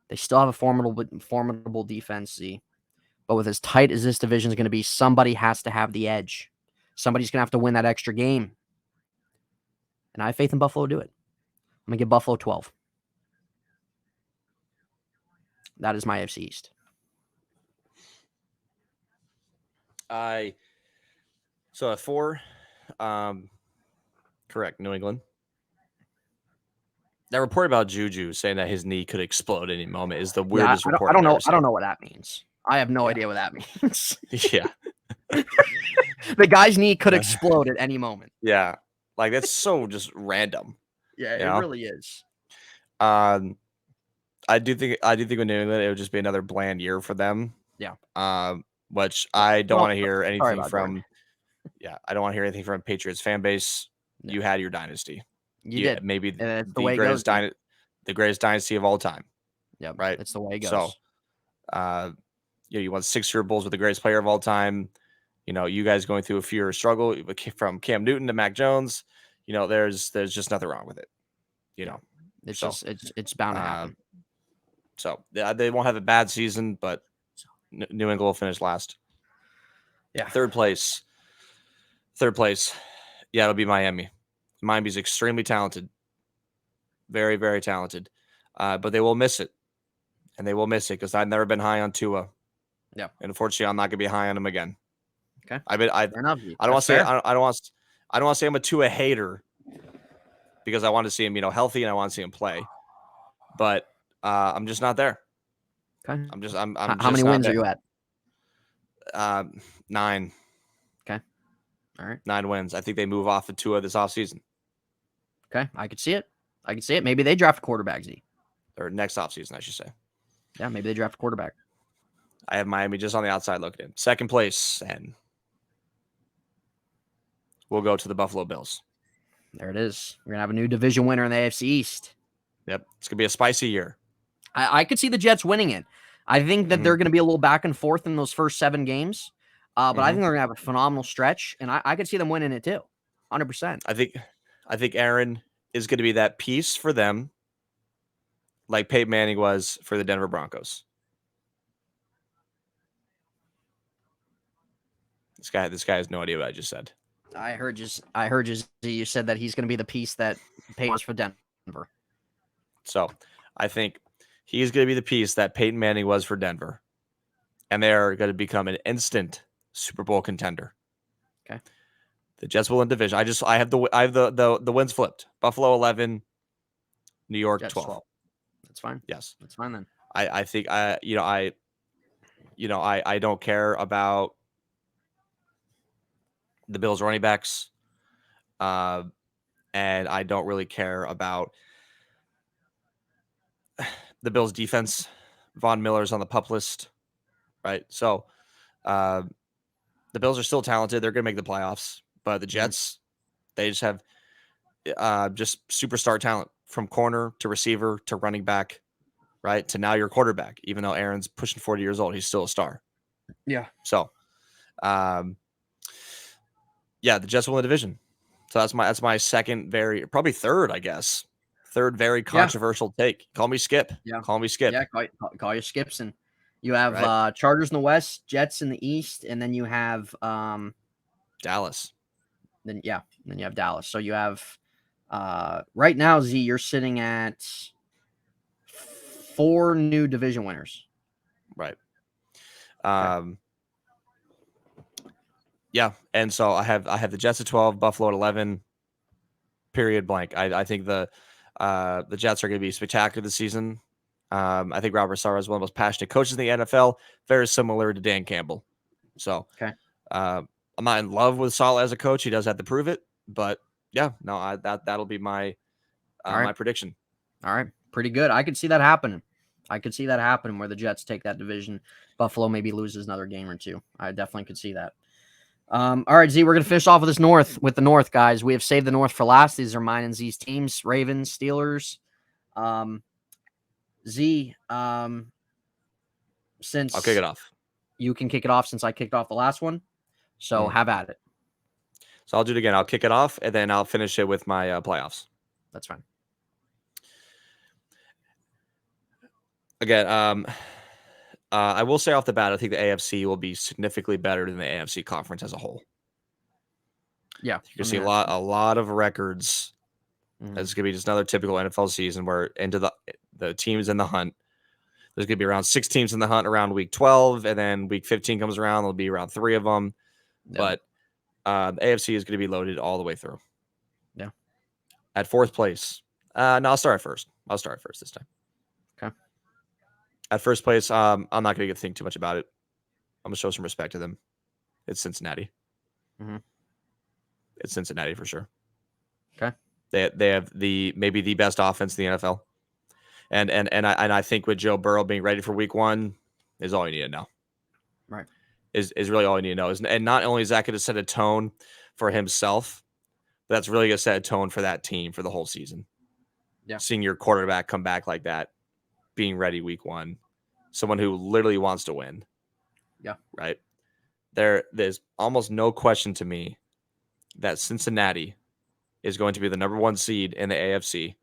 Speaker 1: They still have a formidable defense, Z. But with as tight as this division is going to be, somebody has to have the edge. Somebody's going to have to win that extra game. And I have faith in Buffalo to do it. I'm going to give Buffalo 12. That is my AFC East.
Speaker 2: So at 4, correct, New England. That report about Juju saying that his knee could explode any moment is the weirdest report.
Speaker 1: I don't know what that means. I have no
Speaker 2: Yeah.
Speaker 1: idea what that means.
Speaker 2: Yeah.
Speaker 1: The guy's knee could explode at any moment.
Speaker 2: Yeah. Like, that's so just random.
Speaker 1: Yeah,
Speaker 2: You
Speaker 1: it
Speaker 2: know?
Speaker 1: really is.
Speaker 2: I do think with New England, it would just be another bland year for them.
Speaker 1: Yeah.
Speaker 2: Which I don't want to hear
Speaker 1: Sorry
Speaker 2: anything
Speaker 1: about
Speaker 2: from.
Speaker 1: Jordan.
Speaker 2: Yeah, I don't want to hear anything from Patriots fan base.
Speaker 1: No.
Speaker 2: You had your dynasty.
Speaker 1: You did.
Speaker 2: Maybe
Speaker 1: And it's the
Speaker 2: the
Speaker 1: way it goes.
Speaker 2: the greatest dynasty of all time.
Speaker 1: Yep.
Speaker 2: Right.
Speaker 1: It's the way it goes.
Speaker 2: So, you won 6 Super Bowls with the greatest player of all time. You guys going through a few years struggle from Cam Newton to Mac Jones. There's just nothing wrong with it.
Speaker 1: It's just it's bound to happen.
Speaker 2: So they won't have a bad season, but New England will finish last.
Speaker 1: Yeah.
Speaker 2: Third place. Yeah, it'll be Miami. Miami's extremely talented. Very, very talented. But they will miss it. And they will miss it because I've never been high on Tua.
Speaker 1: Yeah.
Speaker 2: And unfortunately, I'm not gonna be high on him again.
Speaker 1: Okay.
Speaker 2: Fair enough. I don't want to say I don't want to say I'm a Tua hater because I want to see him, healthy, and I want to see him play. But I'm just not there.
Speaker 1: Okay.
Speaker 2: I'm
Speaker 1: how many wins are you at?
Speaker 2: 9.
Speaker 1: Okay. All right.
Speaker 2: 9 wins. I think they move off of Tua this offseason.
Speaker 1: Okay. I could see it. Maybe they draft a quarterback, Z.
Speaker 2: Or next offseason, I should say.
Speaker 1: Yeah, maybe they draft a quarterback.
Speaker 2: I have Miami just on the outside looking in. Second place, and we'll go to the Buffalo Bills.
Speaker 1: There it is. We're going to have a new division winner in the AFC East.
Speaker 2: Yep. It's going to be a spicy year.
Speaker 1: I could see the Jets winning it. I think that they're going to be a little back and forth in those first 7 games. But I think they're going to have a phenomenal stretch, and I could see them winning it too. 100%.
Speaker 2: I think Aaron is going to be that piece for them, like Peyton Manning was for the Denver Broncos. This guy has no idea what I just said.
Speaker 1: I heard you said that he's going to be the piece that Peyton was for Denver.
Speaker 2: So I think he's going to be the piece that Peyton Manning was for Denver, and they're going to become an instant Super Bowl contender.
Speaker 1: Okay.
Speaker 2: The Jets will win division. I have the wins flipped. Buffalo 11, New York
Speaker 1: Jets
Speaker 2: 12.
Speaker 1: That's fine.
Speaker 2: Yes,
Speaker 1: that's fine then.
Speaker 2: I think I don't care about the Bills running backs, and I don't really care about the Bills defense. Von Miller's on the PUP list, right? So the Bills are still talented. They're going to make the playoffs, but the Jets, they just have just superstar talent from corner to receiver to running back, right? To now your quarterback. Even though Aaron's pushing 40 years old, he's still a star.
Speaker 1: Yeah.
Speaker 2: So, yeah, the Jets will win the division. So that's my second, probably third, I guess. Third, very controversial take. Call me Skip.
Speaker 1: Yeah.
Speaker 2: Call me Skip.
Speaker 1: Yeah, call you Skips. And you have Chargers in the West, Jets in the East, and then you have
Speaker 2: Dallas.
Speaker 1: Then you have Dallas. So you have right now, Z, you're sitting at 4 new division winners.
Speaker 2: Right. Yeah, and so I have the Jets at 12, Buffalo at 11. Period blank. I think the Jets are going to be spectacular this season. I think Robert Saleh is one of the most passionate coaches in the NFL, very similar to Dan Campbell. So, I'm not in love with Saleh as a coach. He does have to prove it, but yeah, no, that'll be my my prediction.
Speaker 1: All right, pretty good. I could see that happening. Where the Jets take that division. Buffalo maybe loses another game or two. I definitely could see that. All right, Z, we're going to finish off with the North, guys. We have saved the North for last. These are mine and Z's teams: Ravens, Steelers. Z, since
Speaker 2: I'll kick it off.
Speaker 1: You can kick it off since I kicked off the last one. So have at it.
Speaker 2: So I'll do it again. I'll kick it off, and then I'll finish it with my playoffs.
Speaker 1: That's fine.
Speaker 2: Again, I will say off the bat, I think the AFC will be significantly better than the AFC conference as a whole.
Speaker 1: Yeah.
Speaker 2: You can see a lot of records. It's going to be just another typical NFL season where into the teams in the hunt. There's going to be around 6 teams in the hunt around week 12, and then week 15 comes around. There'll be around 3 of them. Yeah. But the AFC is going to be loaded all the way through.
Speaker 1: Yeah.
Speaker 2: At 4th place. No, I'll start first. I'll start first this time.
Speaker 1: Okay.
Speaker 2: At 1st place, I'm not going to think too much about it. I'm gonna show some respect to them. It's Cincinnati.
Speaker 1: Mhm.
Speaker 2: It's Cincinnati for sure.
Speaker 1: Okay.
Speaker 2: They have maybe the best offense in the NFL. And I think with Joe Burrow being ready for week 1 is all you need to know.
Speaker 1: Right.
Speaker 2: Is really all you need to know. And not only is that going to set a tone for himself, but that's really going to set a tone for that team for the whole season.
Speaker 1: Yeah.
Speaker 2: Seeing your quarterback come back like that, being ready week 1, someone who literally wants to win.
Speaker 1: Yeah.
Speaker 2: Right. There's almost no question to me that Cincinnati is going to be the number 1 seed in the AFC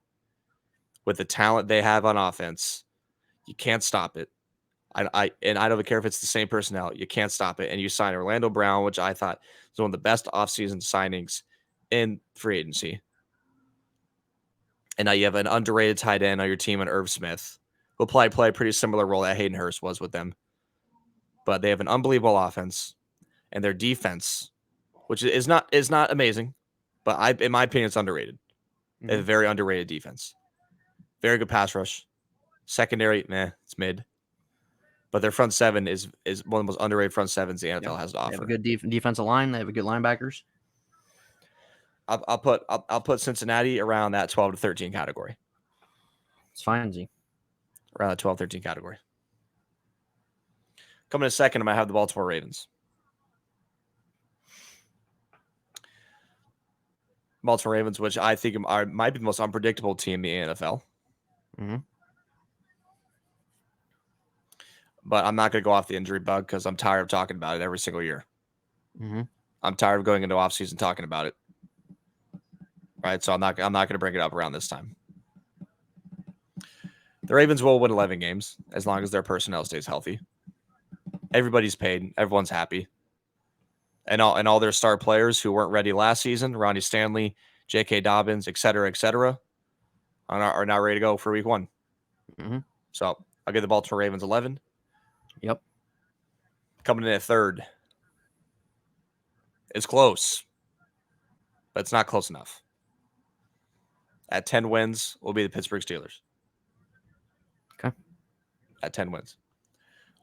Speaker 2: with the talent they have on offense. You can't stop it. I don't care if it's the same personnel. You can't stop it. And you sign Orlando Brown, which I thought was one of the best offseason signings in free agency. And now you have an underrated tight end on your team in Irv Smith, who'll probably play a pretty similar role that Hayden Hurst was with them. But they have an unbelievable offense, and their defense, which is not amazing, but in my opinion, it's underrated. They have a very underrated defense. Very good pass rush. Secondary, it's mid. But their front seven is one of the most underrated front sevens the NFL has to offer.
Speaker 1: They have a good defensive line. They have a good linebackers.
Speaker 2: I'll put Cincinnati around that 12 to 13 category.
Speaker 1: It's fine, Z.
Speaker 2: Around that 12, 13 category. Coming in a second, I'm going to have the Baltimore Ravens. Baltimore Ravens, which I think might be the most unpredictable team in the NFL.
Speaker 1: Mm-hmm.
Speaker 2: But I'm not going to go off the injury bug because I'm tired of talking about it every single year.
Speaker 1: Mm-hmm.
Speaker 2: I'm tired of going into offseason talking about it. Right, so I'm not going to bring it up around this time. The Ravens will win 11 games as long as their personnel stays healthy. Everybody's paid. Everyone's happy. And all their star players who weren't ready last season, Ronnie Stanley, J.K. Dobbins, et cetera, are now ready to go for week 1.
Speaker 1: Mm-hmm.
Speaker 2: So I'll give the Baltimore Ravens 11.
Speaker 1: Yep.
Speaker 2: Coming in at third. It's close, but it's not close enough. At 10 wins will be the Pittsburgh Steelers.
Speaker 1: Okay.
Speaker 2: At 10 wins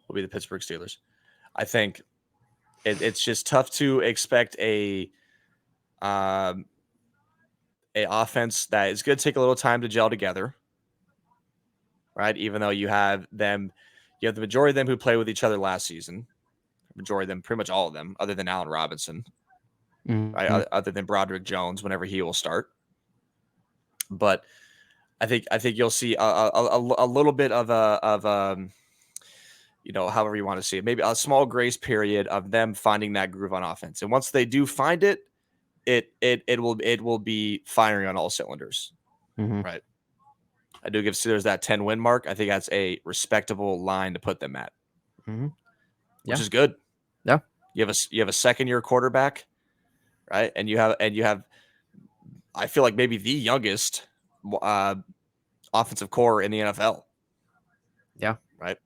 Speaker 2: will be the Pittsburgh Steelers. I think it's just tough to expect a offense that is going to take a little time to gel together, right? Even though you have the majority of them who played with each other last season, majority of them, pretty much all of them, other than Allen Robinson,
Speaker 1: mm-hmm.
Speaker 2: right? Other than Broderick Jones, whenever he will start. But I think you'll see a little bit of however you want to see it, maybe a small grace period of them finding that groove on offense. And once they do find it, it will be firing on all cylinders.
Speaker 1: Mm-hmm.
Speaker 2: Right. I do give Steelers that 10 win mark. I think that's a respectable line to put them at, which is good.
Speaker 1: Yeah.
Speaker 2: You have a second year quarterback, right? And you have, I feel like maybe the youngest offensive core in the NFL.
Speaker 1: Yeah.
Speaker 2: Right.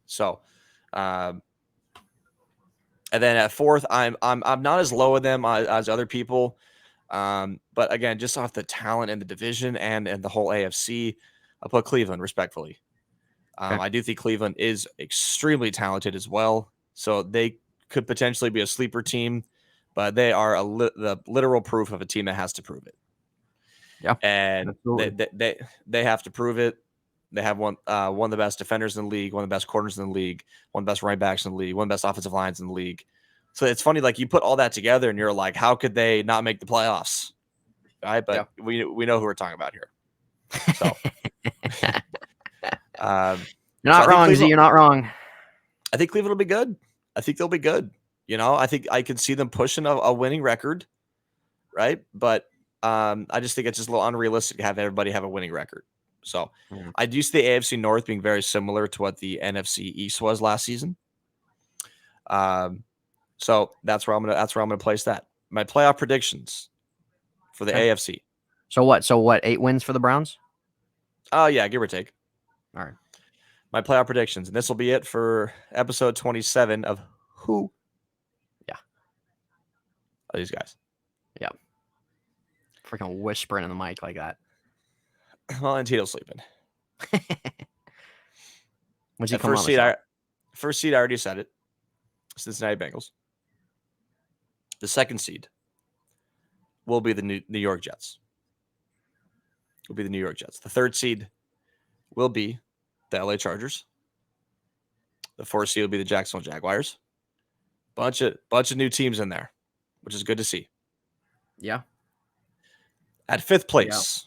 Speaker 2: So, and then at fourth, I'm not as low with them as other people. But again, just off the talent in the division and the whole AFC, I'll put Cleveland respectfully.
Speaker 1: Okay.
Speaker 2: I do think Cleveland is extremely talented as well. So they could potentially be a sleeper team, but they are the literal proof of a team that has to prove it.
Speaker 1: Yeah.
Speaker 2: And they have to prove it. They have one of the best defenders in the league, one of the best corners in the league, one of the best right backs in the league, one of the best offensive lines in the league. So it's funny, like you put all that together and you're like, how could they not make the playoffs? Right. But we know who we're talking about here. So
Speaker 1: you're not wrong, Z. You're not wrong.
Speaker 2: I think Cleveland will be good. I think they'll be good. I think I can see them pushing a winning record. Right. But I just think it's just a little unrealistic to have everybody have a winning record. So I do see the AFC North being very similar to what the NFC East was last season. So that's where I'm gonna place that. My playoff predictions for the AFC.
Speaker 1: So what? 8 wins for the Browns?
Speaker 2: Oh yeah, give or take.
Speaker 1: All right.
Speaker 2: My playoff predictions, and this will be it for episode 27 of Who.
Speaker 1: Yeah.
Speaker 2: Oh, these guys.
Speaker 1: Yeah. Freaking whispering in the mic like that.
Speaker 2: Well, and Tito's sleeping.
Speaker 1: When's he
Speaker 2: first seed, I already said it. Cincinnati Bengals. The second seed will be the New York Jets. The third seed will be the LA Chargers. The fourth seed will be the Jacksonville Jaguars. Bunch of new teams in there, which is good to see.
Speaker 1: Yeah.
Speaker 2: At fifth place.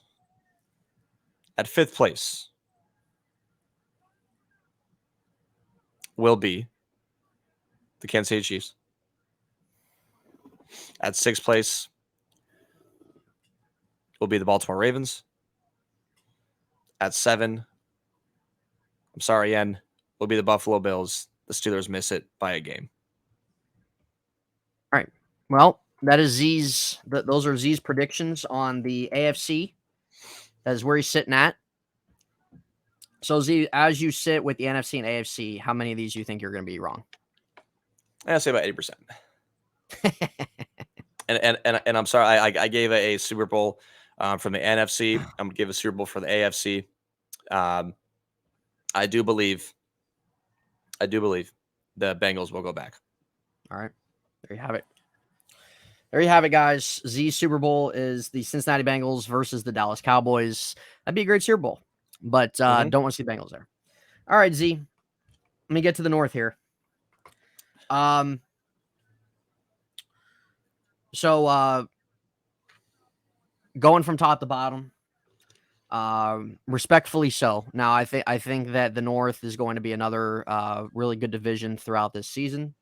Speaker 2: Will be the Kansas City Chiefs. At sixth place will be the Baltimore Ravens. At 7, I'm sorry, Yen, will be the Buffalo Bills. The Steelers miss it by a game.
Speaker 1: All right. Well, that is those are Z's predictions on the AFC. That is where he's sitting at. So, Z, as you sit with the NFC and AFC, how many of these do you think you're going to be wrong?
Speaker 2: I'd say about 80%. and I'm sorry, I gave a Super Bowl from the NFC. I'm going to give a Super Bowl for the AFC. I do believe the Bengals will go back.
Speaker 1: All right. There you have it. There you have it, guys. Z's Super Bowl is the Cincinnati Bengals versus the Dallas Cowboys. That'd be a great Super Bowl, but don't want to see the Bengals there. All right, Z. Let me get to the north here. So going from top to bottom, respectfully so. Now, I think that the North is going to be another really good division throughout this season.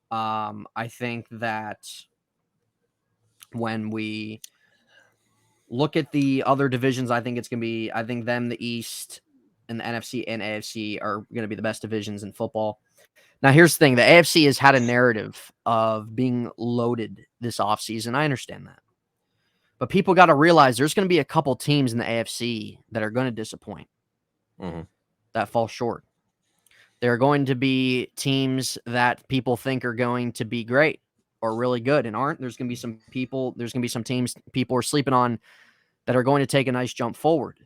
Speaker 1: I think that when we look at the other divisions, I think the East and the NFC and AFC are going to be the best divisions in football. Now, here's the thing. The AFC has had a narrative of being loaded this offseason. I understand that. But people got to realize there's going to be a couple teams in the AFC that are going to disappoint, that fall short. There are going to be teams that people think are going to be great or really good and aren't. There's going to be some teams people are sleeping on that are going to take a nice jump forward.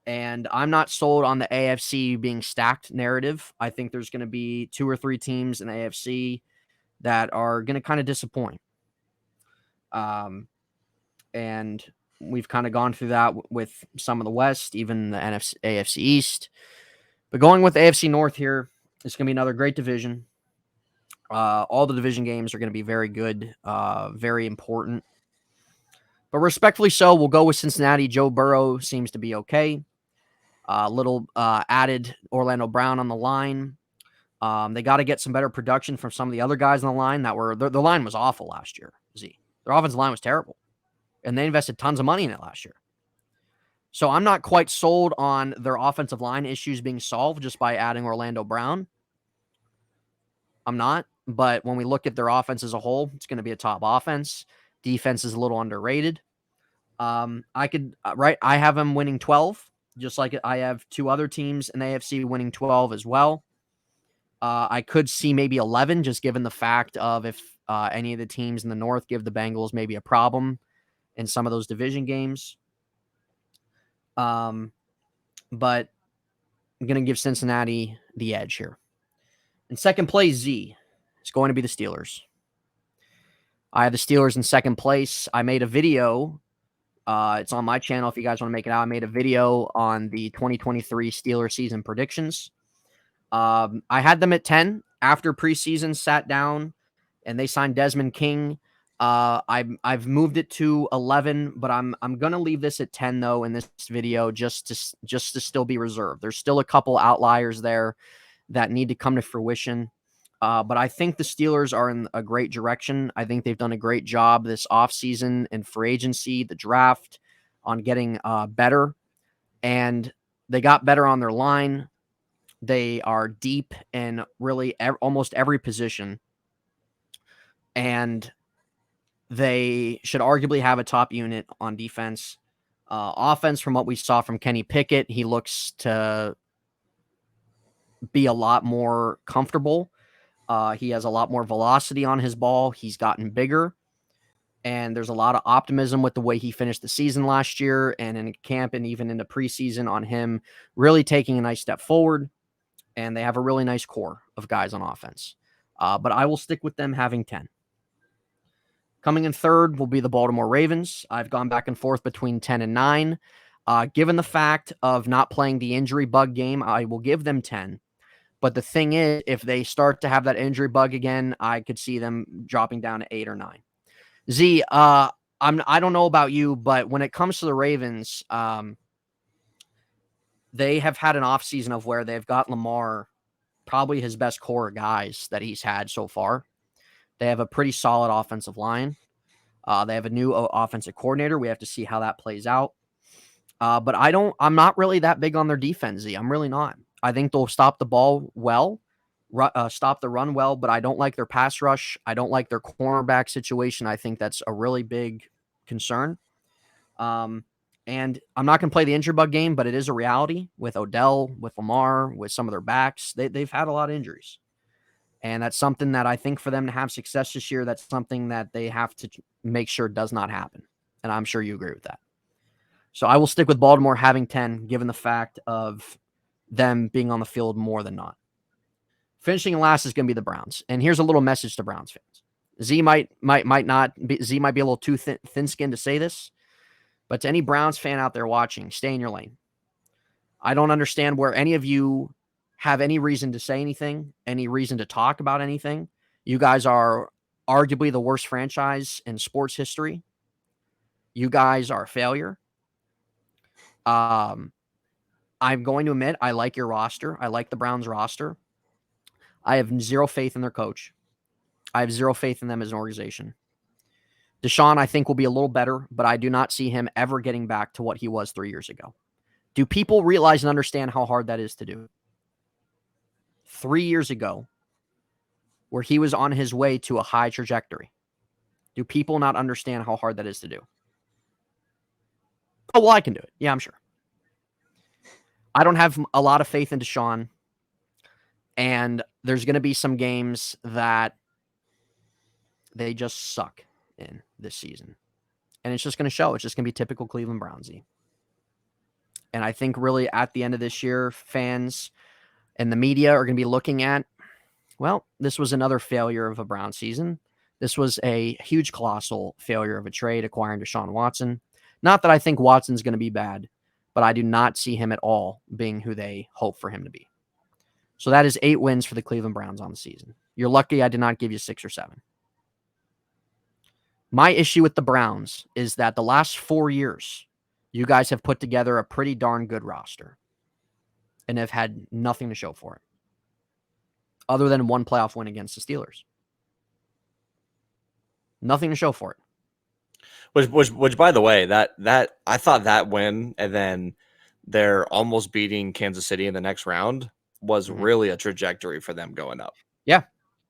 Speaker 1: And I'm not sold on the AFC being stacked narrative. I think there's going to be 2 or 3 teams in the AFC that are going to kind of disappoint. And we've kind of gone through that with some of the West, even the AFC East. But going with the AFC North here, it's going to be another great division. All the division games are going to be very good, very important. But respectfully so, we'll go with Cincinnati. Joe Burrow seems to be okay. Little added Orlando Brown on the line. They got to get some better production from some of the other guys on the line their line was awful last year. Their offensive line was terrible. And they invested tons of money in it last year. So I'm not quite sold on their offensive line issues being solved just by adding Orlando Brown. I'm not. But when we look at their offense as a whole, it's going to be a top offense. Defense is a little underrated. I have them winning 12, just like I have 2 other teams in the AFC winning 12 as well. I could see maybe 11, just given the fact of if any of the teams in the North give the Bengals maybe a problem in some of those division games. But I'm going to give Cincinnati the edge here. In second place, Z, it's going to be the Steelers. I have the Steelers in second place. I made a video. It's on my channel if you guys want to make it out. I made a video on the 2023 Steelers season predictions. I had them at 10 after preseason sat down and they signed Desmond King. I've moved it to 11, but I'm gonna leave this at 10 though in this video just to still be reserved. There's still a couple outliers there that need to come to fruition. But I think the Steelers are in a great direction. I think they've done a great job this offseason and free agency, the draft, on getting better. And they got better on their line. They are deep in really almost every position. And they should arguably have a top unit on defense. Offense, from what we saw from Kenny Pickett, he looks to be a lot more comfortable. He has a lot more velocity on his ball. He's gotten bigger. And there's a lot of optimism with the way he finished the season last year and in camp and even in the preseason on him really taking a nice step forward. and they have a really nice core of guys on offense. But I will stick with them having 10. Coming in third will be the Baltimore Ravens. I've gone back and forth between 10 and 9. Given the fact of not playing the injury bug game, I will give them 10. But the thing is, if they start to have that injury bug again, I could see them dropping down to 8 or 9. Z, I don't know about you, but when it comes to the Ravens, they have had an offseason of where they've got Lamar, probably his best core of guys that he's had so far. They have a pretty solid offensive line. They have a new offensive coordinator. We have to see how that plays out. But I'm not really that big on their defense, Z. I'm really not. I think they'll stop the ball well, stop the run well, but I don't like their pass rush. I don't like their cornerback situation. I think that's a really big concern. And I'm not going to play the injury bug game, but it is a reality with Odell, with Lamar, with some of their backs. They've had a lot of injuries. And that's something that I think for them to have success this year, that's something that they have to make sure does not happen. And I'm sure you agree with that. So I will stick with Baltimore having 10, given the fact of them being on the field more than not. Finishing last is going to be the Browns. And here's a little message to Browns fans. Z might be a little too thin-skinned to say this, but to any Browns fan out there watching, stay in your lane. I don't understand where any of you have any reason to say anything, any reason to talk about anything. You guys are arguably the worst franchise in sports history. You guys are a failure. I'm going to admit I like your roster. I like the Browns roster. I have zero faith in their coach. I have zero faith in them as an organization. Deshaun, I think, will be a little better, but I do not see him ever getting back to what he was 3 years ago. Do people realize and understand how hard that is to do? 3 years ago, where he was on his way to a high trajectory. Do people not understand how hard that is to do? Oh, well, I can do it. Yeah, I'm sure. I don't have a lot of faith in Deshaun, and there's going to be some games that they just suck in this season. And it's just going to show. It's just going to be typical Cleveland Brownsy. And I think really at the end of this year, fans and the media are going to be looking at, well, this was another failure of a Brown season. This was a huge, colossal failure of a trade acquiring Deshaun Watson. Not that I think Watson's going to be bad, but I do not see him at all being who they hope for him to be. So that is 8 wins for the Cleveland Browns on the season. You're lucky I did not give you 6 or 7. My issue with the Browns is that the last 4 years, you guys have put together a pretty darn good roster and have had nothing to show for it other than one playoff win against the Steelers. Nothing to show for it.
Speaker 2: Which by the way, that I thought that win and then they're almost beating Kansas City in the next round was really a trajectory for them going up.
Speaker 1: Yeah.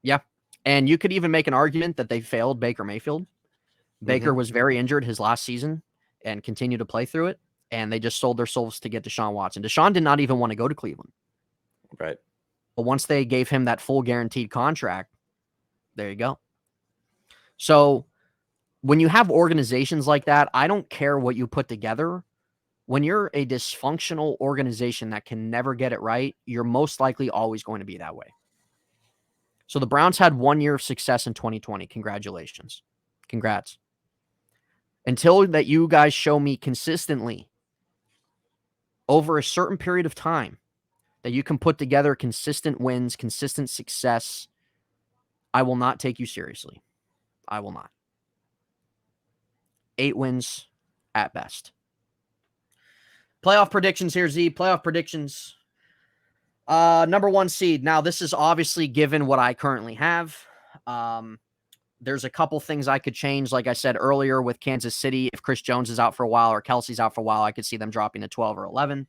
Speaker 1: Yeah. And you could even make an argument that they failed Baker Mayfield. Baker was very injured his last season and continued to play through it. And they just sold their souls to get Deshaun Watson. Deshaun did not even want to go to Cleveland.
Speaker 2: Right.
Speaker 1: But once they gave him that full guaranteed contract, there you go. So when you have organizations like that, I don't care what you put together. When you're a dysfunctional organization that can never get it right, you're most likely always going to be that way. So the Browns had 1 year of success in 2020. Congratulations. Congrats. Until that you guys show me consistently over a certain period of time that you can put together consistent wins, consistent success, I will not take you seriously. I will not. 8 wins at best. Playoff predictions here, Z. Playoff predictions. Number 1 seed. Now, this is obviously given what I currently have. There's a couple things I could change. Like I said earlier with Kansas City, if Chris Jones is out for a while or Kelsey's out for a while, I could see them dropping to 12 or 11.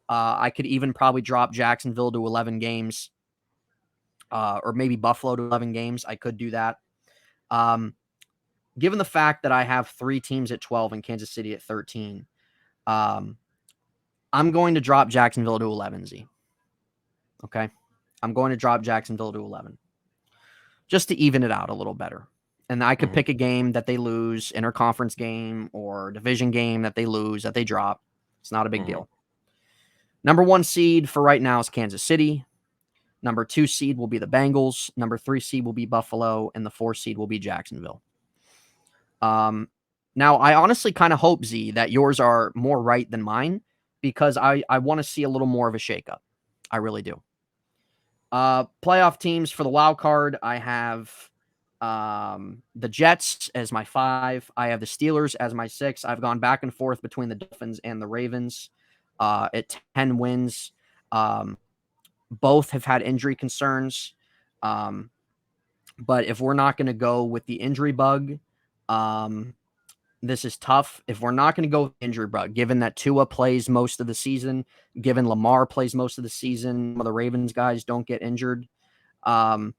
Speaker 1: I could even probably drop Jacksonville to 11 games or maybe Buffalo to 11 games. I could do that. Given the fact that I have 3 teams at 12 and Kansas City at 13, I'm going to drop Jacksonville to 11, Z. Okay? I'm going to drop Jacksonville to 11. Just to even it out a little better. And I could pick a game that they lose, interconference game or division game that they lose, that they drop. It's not a big deal. Number 1 seed for right now is Kansas City. Number 2 seed will be the Bengals. Number 3 seed will be Buffalo. And the 4 seed will be Jacksonville. Now, I honestly kind of hope, Z, that yours are more right than mine because I want to see a little more of a shakeup. I really do. Playoff teams for the wild card, I have the Jets as my 5. I have the Steelers as my 6. I've gone back and forth between the Dolphins and the Ravens at 10 wins. Both have had injury concerns. But if we're not going to go with the injury bug, this is tough. If we're not going to go with injury bug, given that Tua plays most of the season, given Lamar plays most of the season, some of the Ravens guys don't get injured. Man,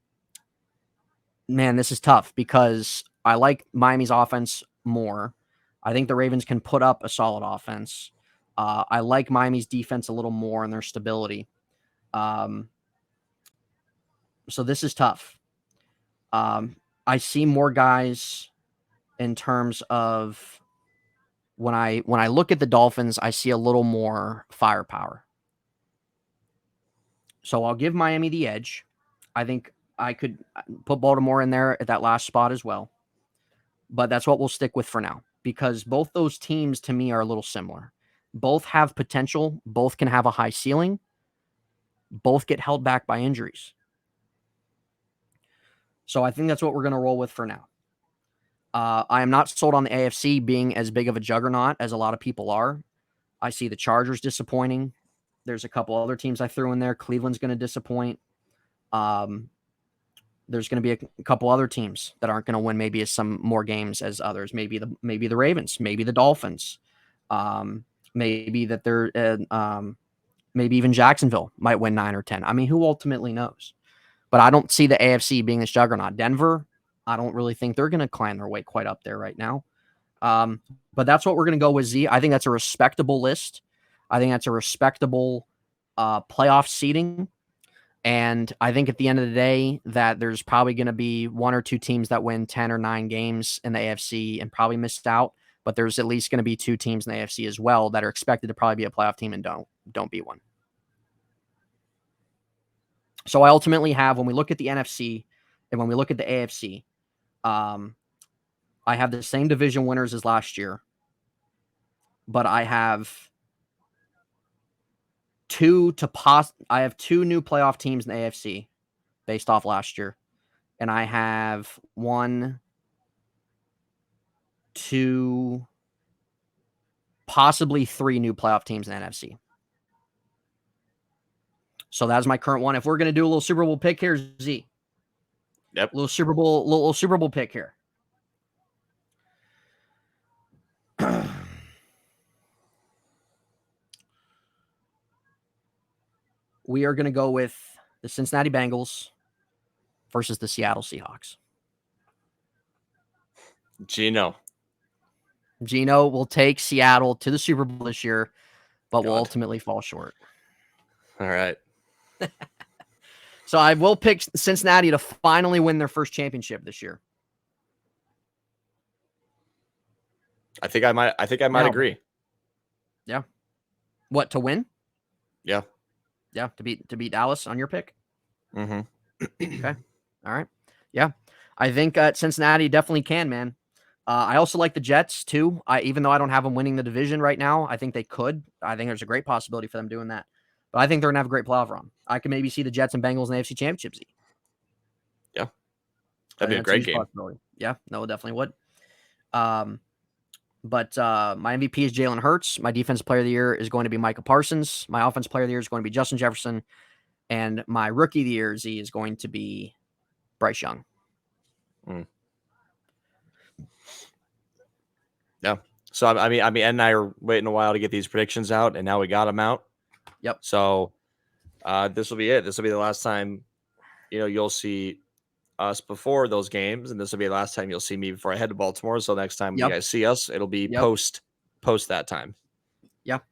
Speaker 1: this is tough because I like Miami's offense more. I think the Ravens can put up a solid offense. I like Miami's defense a little more and their stability. So this is tough. I see more guys in terms of when I look at the Dolphins, I see a little more firepower. So I'll give Miami the edge. I think I could put Baltimore in there at that last spot as well. But that's what we'll stick with for now because both those teams to me are a little similar. Both have potential. Both can have a high ceiling. Both get held back by injuries. So I think that's what we're going to roll with for now. I am not sold on the AFC being as big of a juggernaut as a lot of people are. I see the Chargers disappointing. There's a couple other teams I threw in there. Cleveland's going to disappoint. There's going to be a couple other teams that aren't going to win maybe some more games as others. Maybe the Ravens, maybe the Dolphins, maybe that they're maybe even Jacksonville might win 9 or 10. I mean, who ultimately knows? But I don't see the AFC being this juggernaut. Denver, I don't really think they're going to climb their way quite up there right now. But that's what we're going to go with, Z. I think that's a respectable list. I think that's a respectable playoff seeding. And I think at the end of the day that there's probably going to be 1 or 2 teams that win 10 or 9 games in the AFC and probably missed out. But there's at least going to be 2 teams in the AFC as well that are expected to probably be a playoff team and don't be one. So I ultimately have, when we look at the NFC and when we look at the AFC, I have the same division winners as last year, but I have 2 new playoff teams in the AFC based off last year. And I have 1, 2, possibly 3 new playoff teams in the NFC. So that's my current one. If we're going to do a little Super Bowl pick here, Z.
Speaker 2: Yep.
Speaker 1: Little Super Bowl pick here. We are going to go with the Cincinnati Bengals versus the Seattle Seahawks.
Speaker 2: Gino
Speaker 1: will take Seattle to the Super Bowl this year, but will ultimately fall short.
Speaker 2: All right.
Speaker 1: So I will pick Cincinnati to finally win their first championship this year.
Speaker 2: I think I might agree.
Speaker 1: Yeah. What, to win?
Speaker 2: Yeah.
Speaker 1: Yeah, to beat Dallas on your pick?
Speaker 2: Mm-hmm.
Speaker 1: Okay. All right. Yeah. I think Cincinnati definitely can, man. I also like the Jets too. Even though I don't have them winning the division right now, I think they could. I think there's a great possibility for them doing that. But I think they're going to have a great playoff run. I can maybe see the Jets and Bengals in the AFC Championship.
Speaker 2: Yeah. That'd be a great game.
Speaker 1: Yeah, no, it definitely would. But my MVP is Jalen Hurts. My defensive player of the year is going to be Micah Parsons. My offensive player of the year is going to be Justin Jefferson. And my rookie of the year, Z, is going to be Bryce Young.
Speaker 2: Yeah. So I mean, Ed and I are waiting a while to get these predictions out, and now we got them out.
Speaker 1: Yep.
Speaker 2: So this will be it. This will be the last time, you'll see us before those games, and this will be the last time you'll see me before I head to Baltimore. So next time you guys see us, it'll be post that time.
Speaker 1: Yep.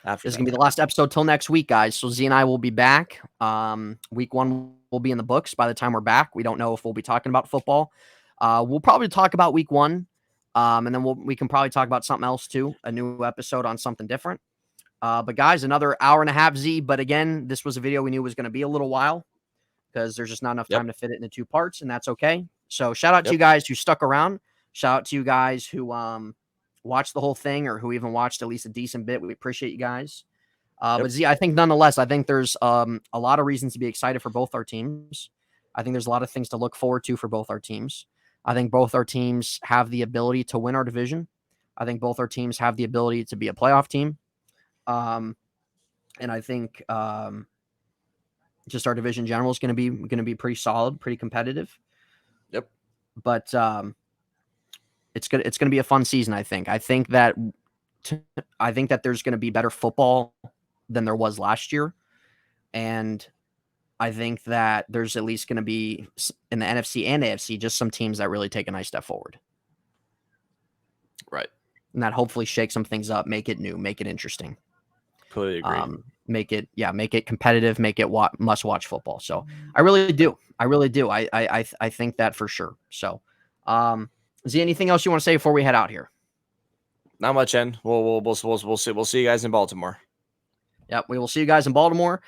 Speaker 2: After
Speaker 1: this is gonna be the last episode till next week, guys. So Z and I will be back. Week 1 will be in the books by the time we're back. We don't know if we'll be talking about football. We'll probably talk about week 1. And then we can probably talk about something else too, a new episode on something different. But guys, another hour and a half, Z. But again, this was a video we knew was going to be a little while because there's just not enough time to fit it into 2 parts, and that's okay. So shout out to you guys who stuck around. Shout out to you guys who watched the whole thing or who even watched at least a decent bit. We appreciate you guys. But Z, I think nonetheless, I think there's a lot of reasons to be excited for both our teams. I think there's a lot of things to look forward to for both our teams. I think both our teams have the ability to win our division. I think both our teams have the ability to be a playoff team. And I think just our division in general is going to be pretty solid, pretty competitive.
Speaker 2: Yep.
Speaker 1: But it's gonna be a fun season. I think that there's going to be better football than there was last year, and I think that there's at least going to be in the NFC and AFC just some teams that really take a nice step forward.
Speaker 2: Right.
Speaker 1: And that hopefully shake some things up, make it new, make it interesting.
Speaker 2: Completely agree.
Speaker 1: Make it competitive, make it must watch football. So I really do. I think that for sure. So, is there anything else you want to say before we head out here?
Speaker 2: Not much, N. We'll see. We'll see you guys in Baltimore.
Speaker 1: Yep, we will see you guys in Baltimore.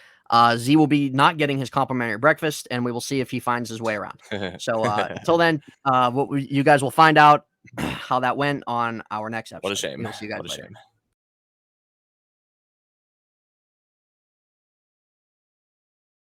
Speaker 1: Z will be not getting his complimentary breakfast, and we will see if he finds his way around. So until then, you guys will find out how that went on our next episode.
Speaker 2: What a shame.
Speaker 1: We'll see you guys later.
Speaker 2: Shame.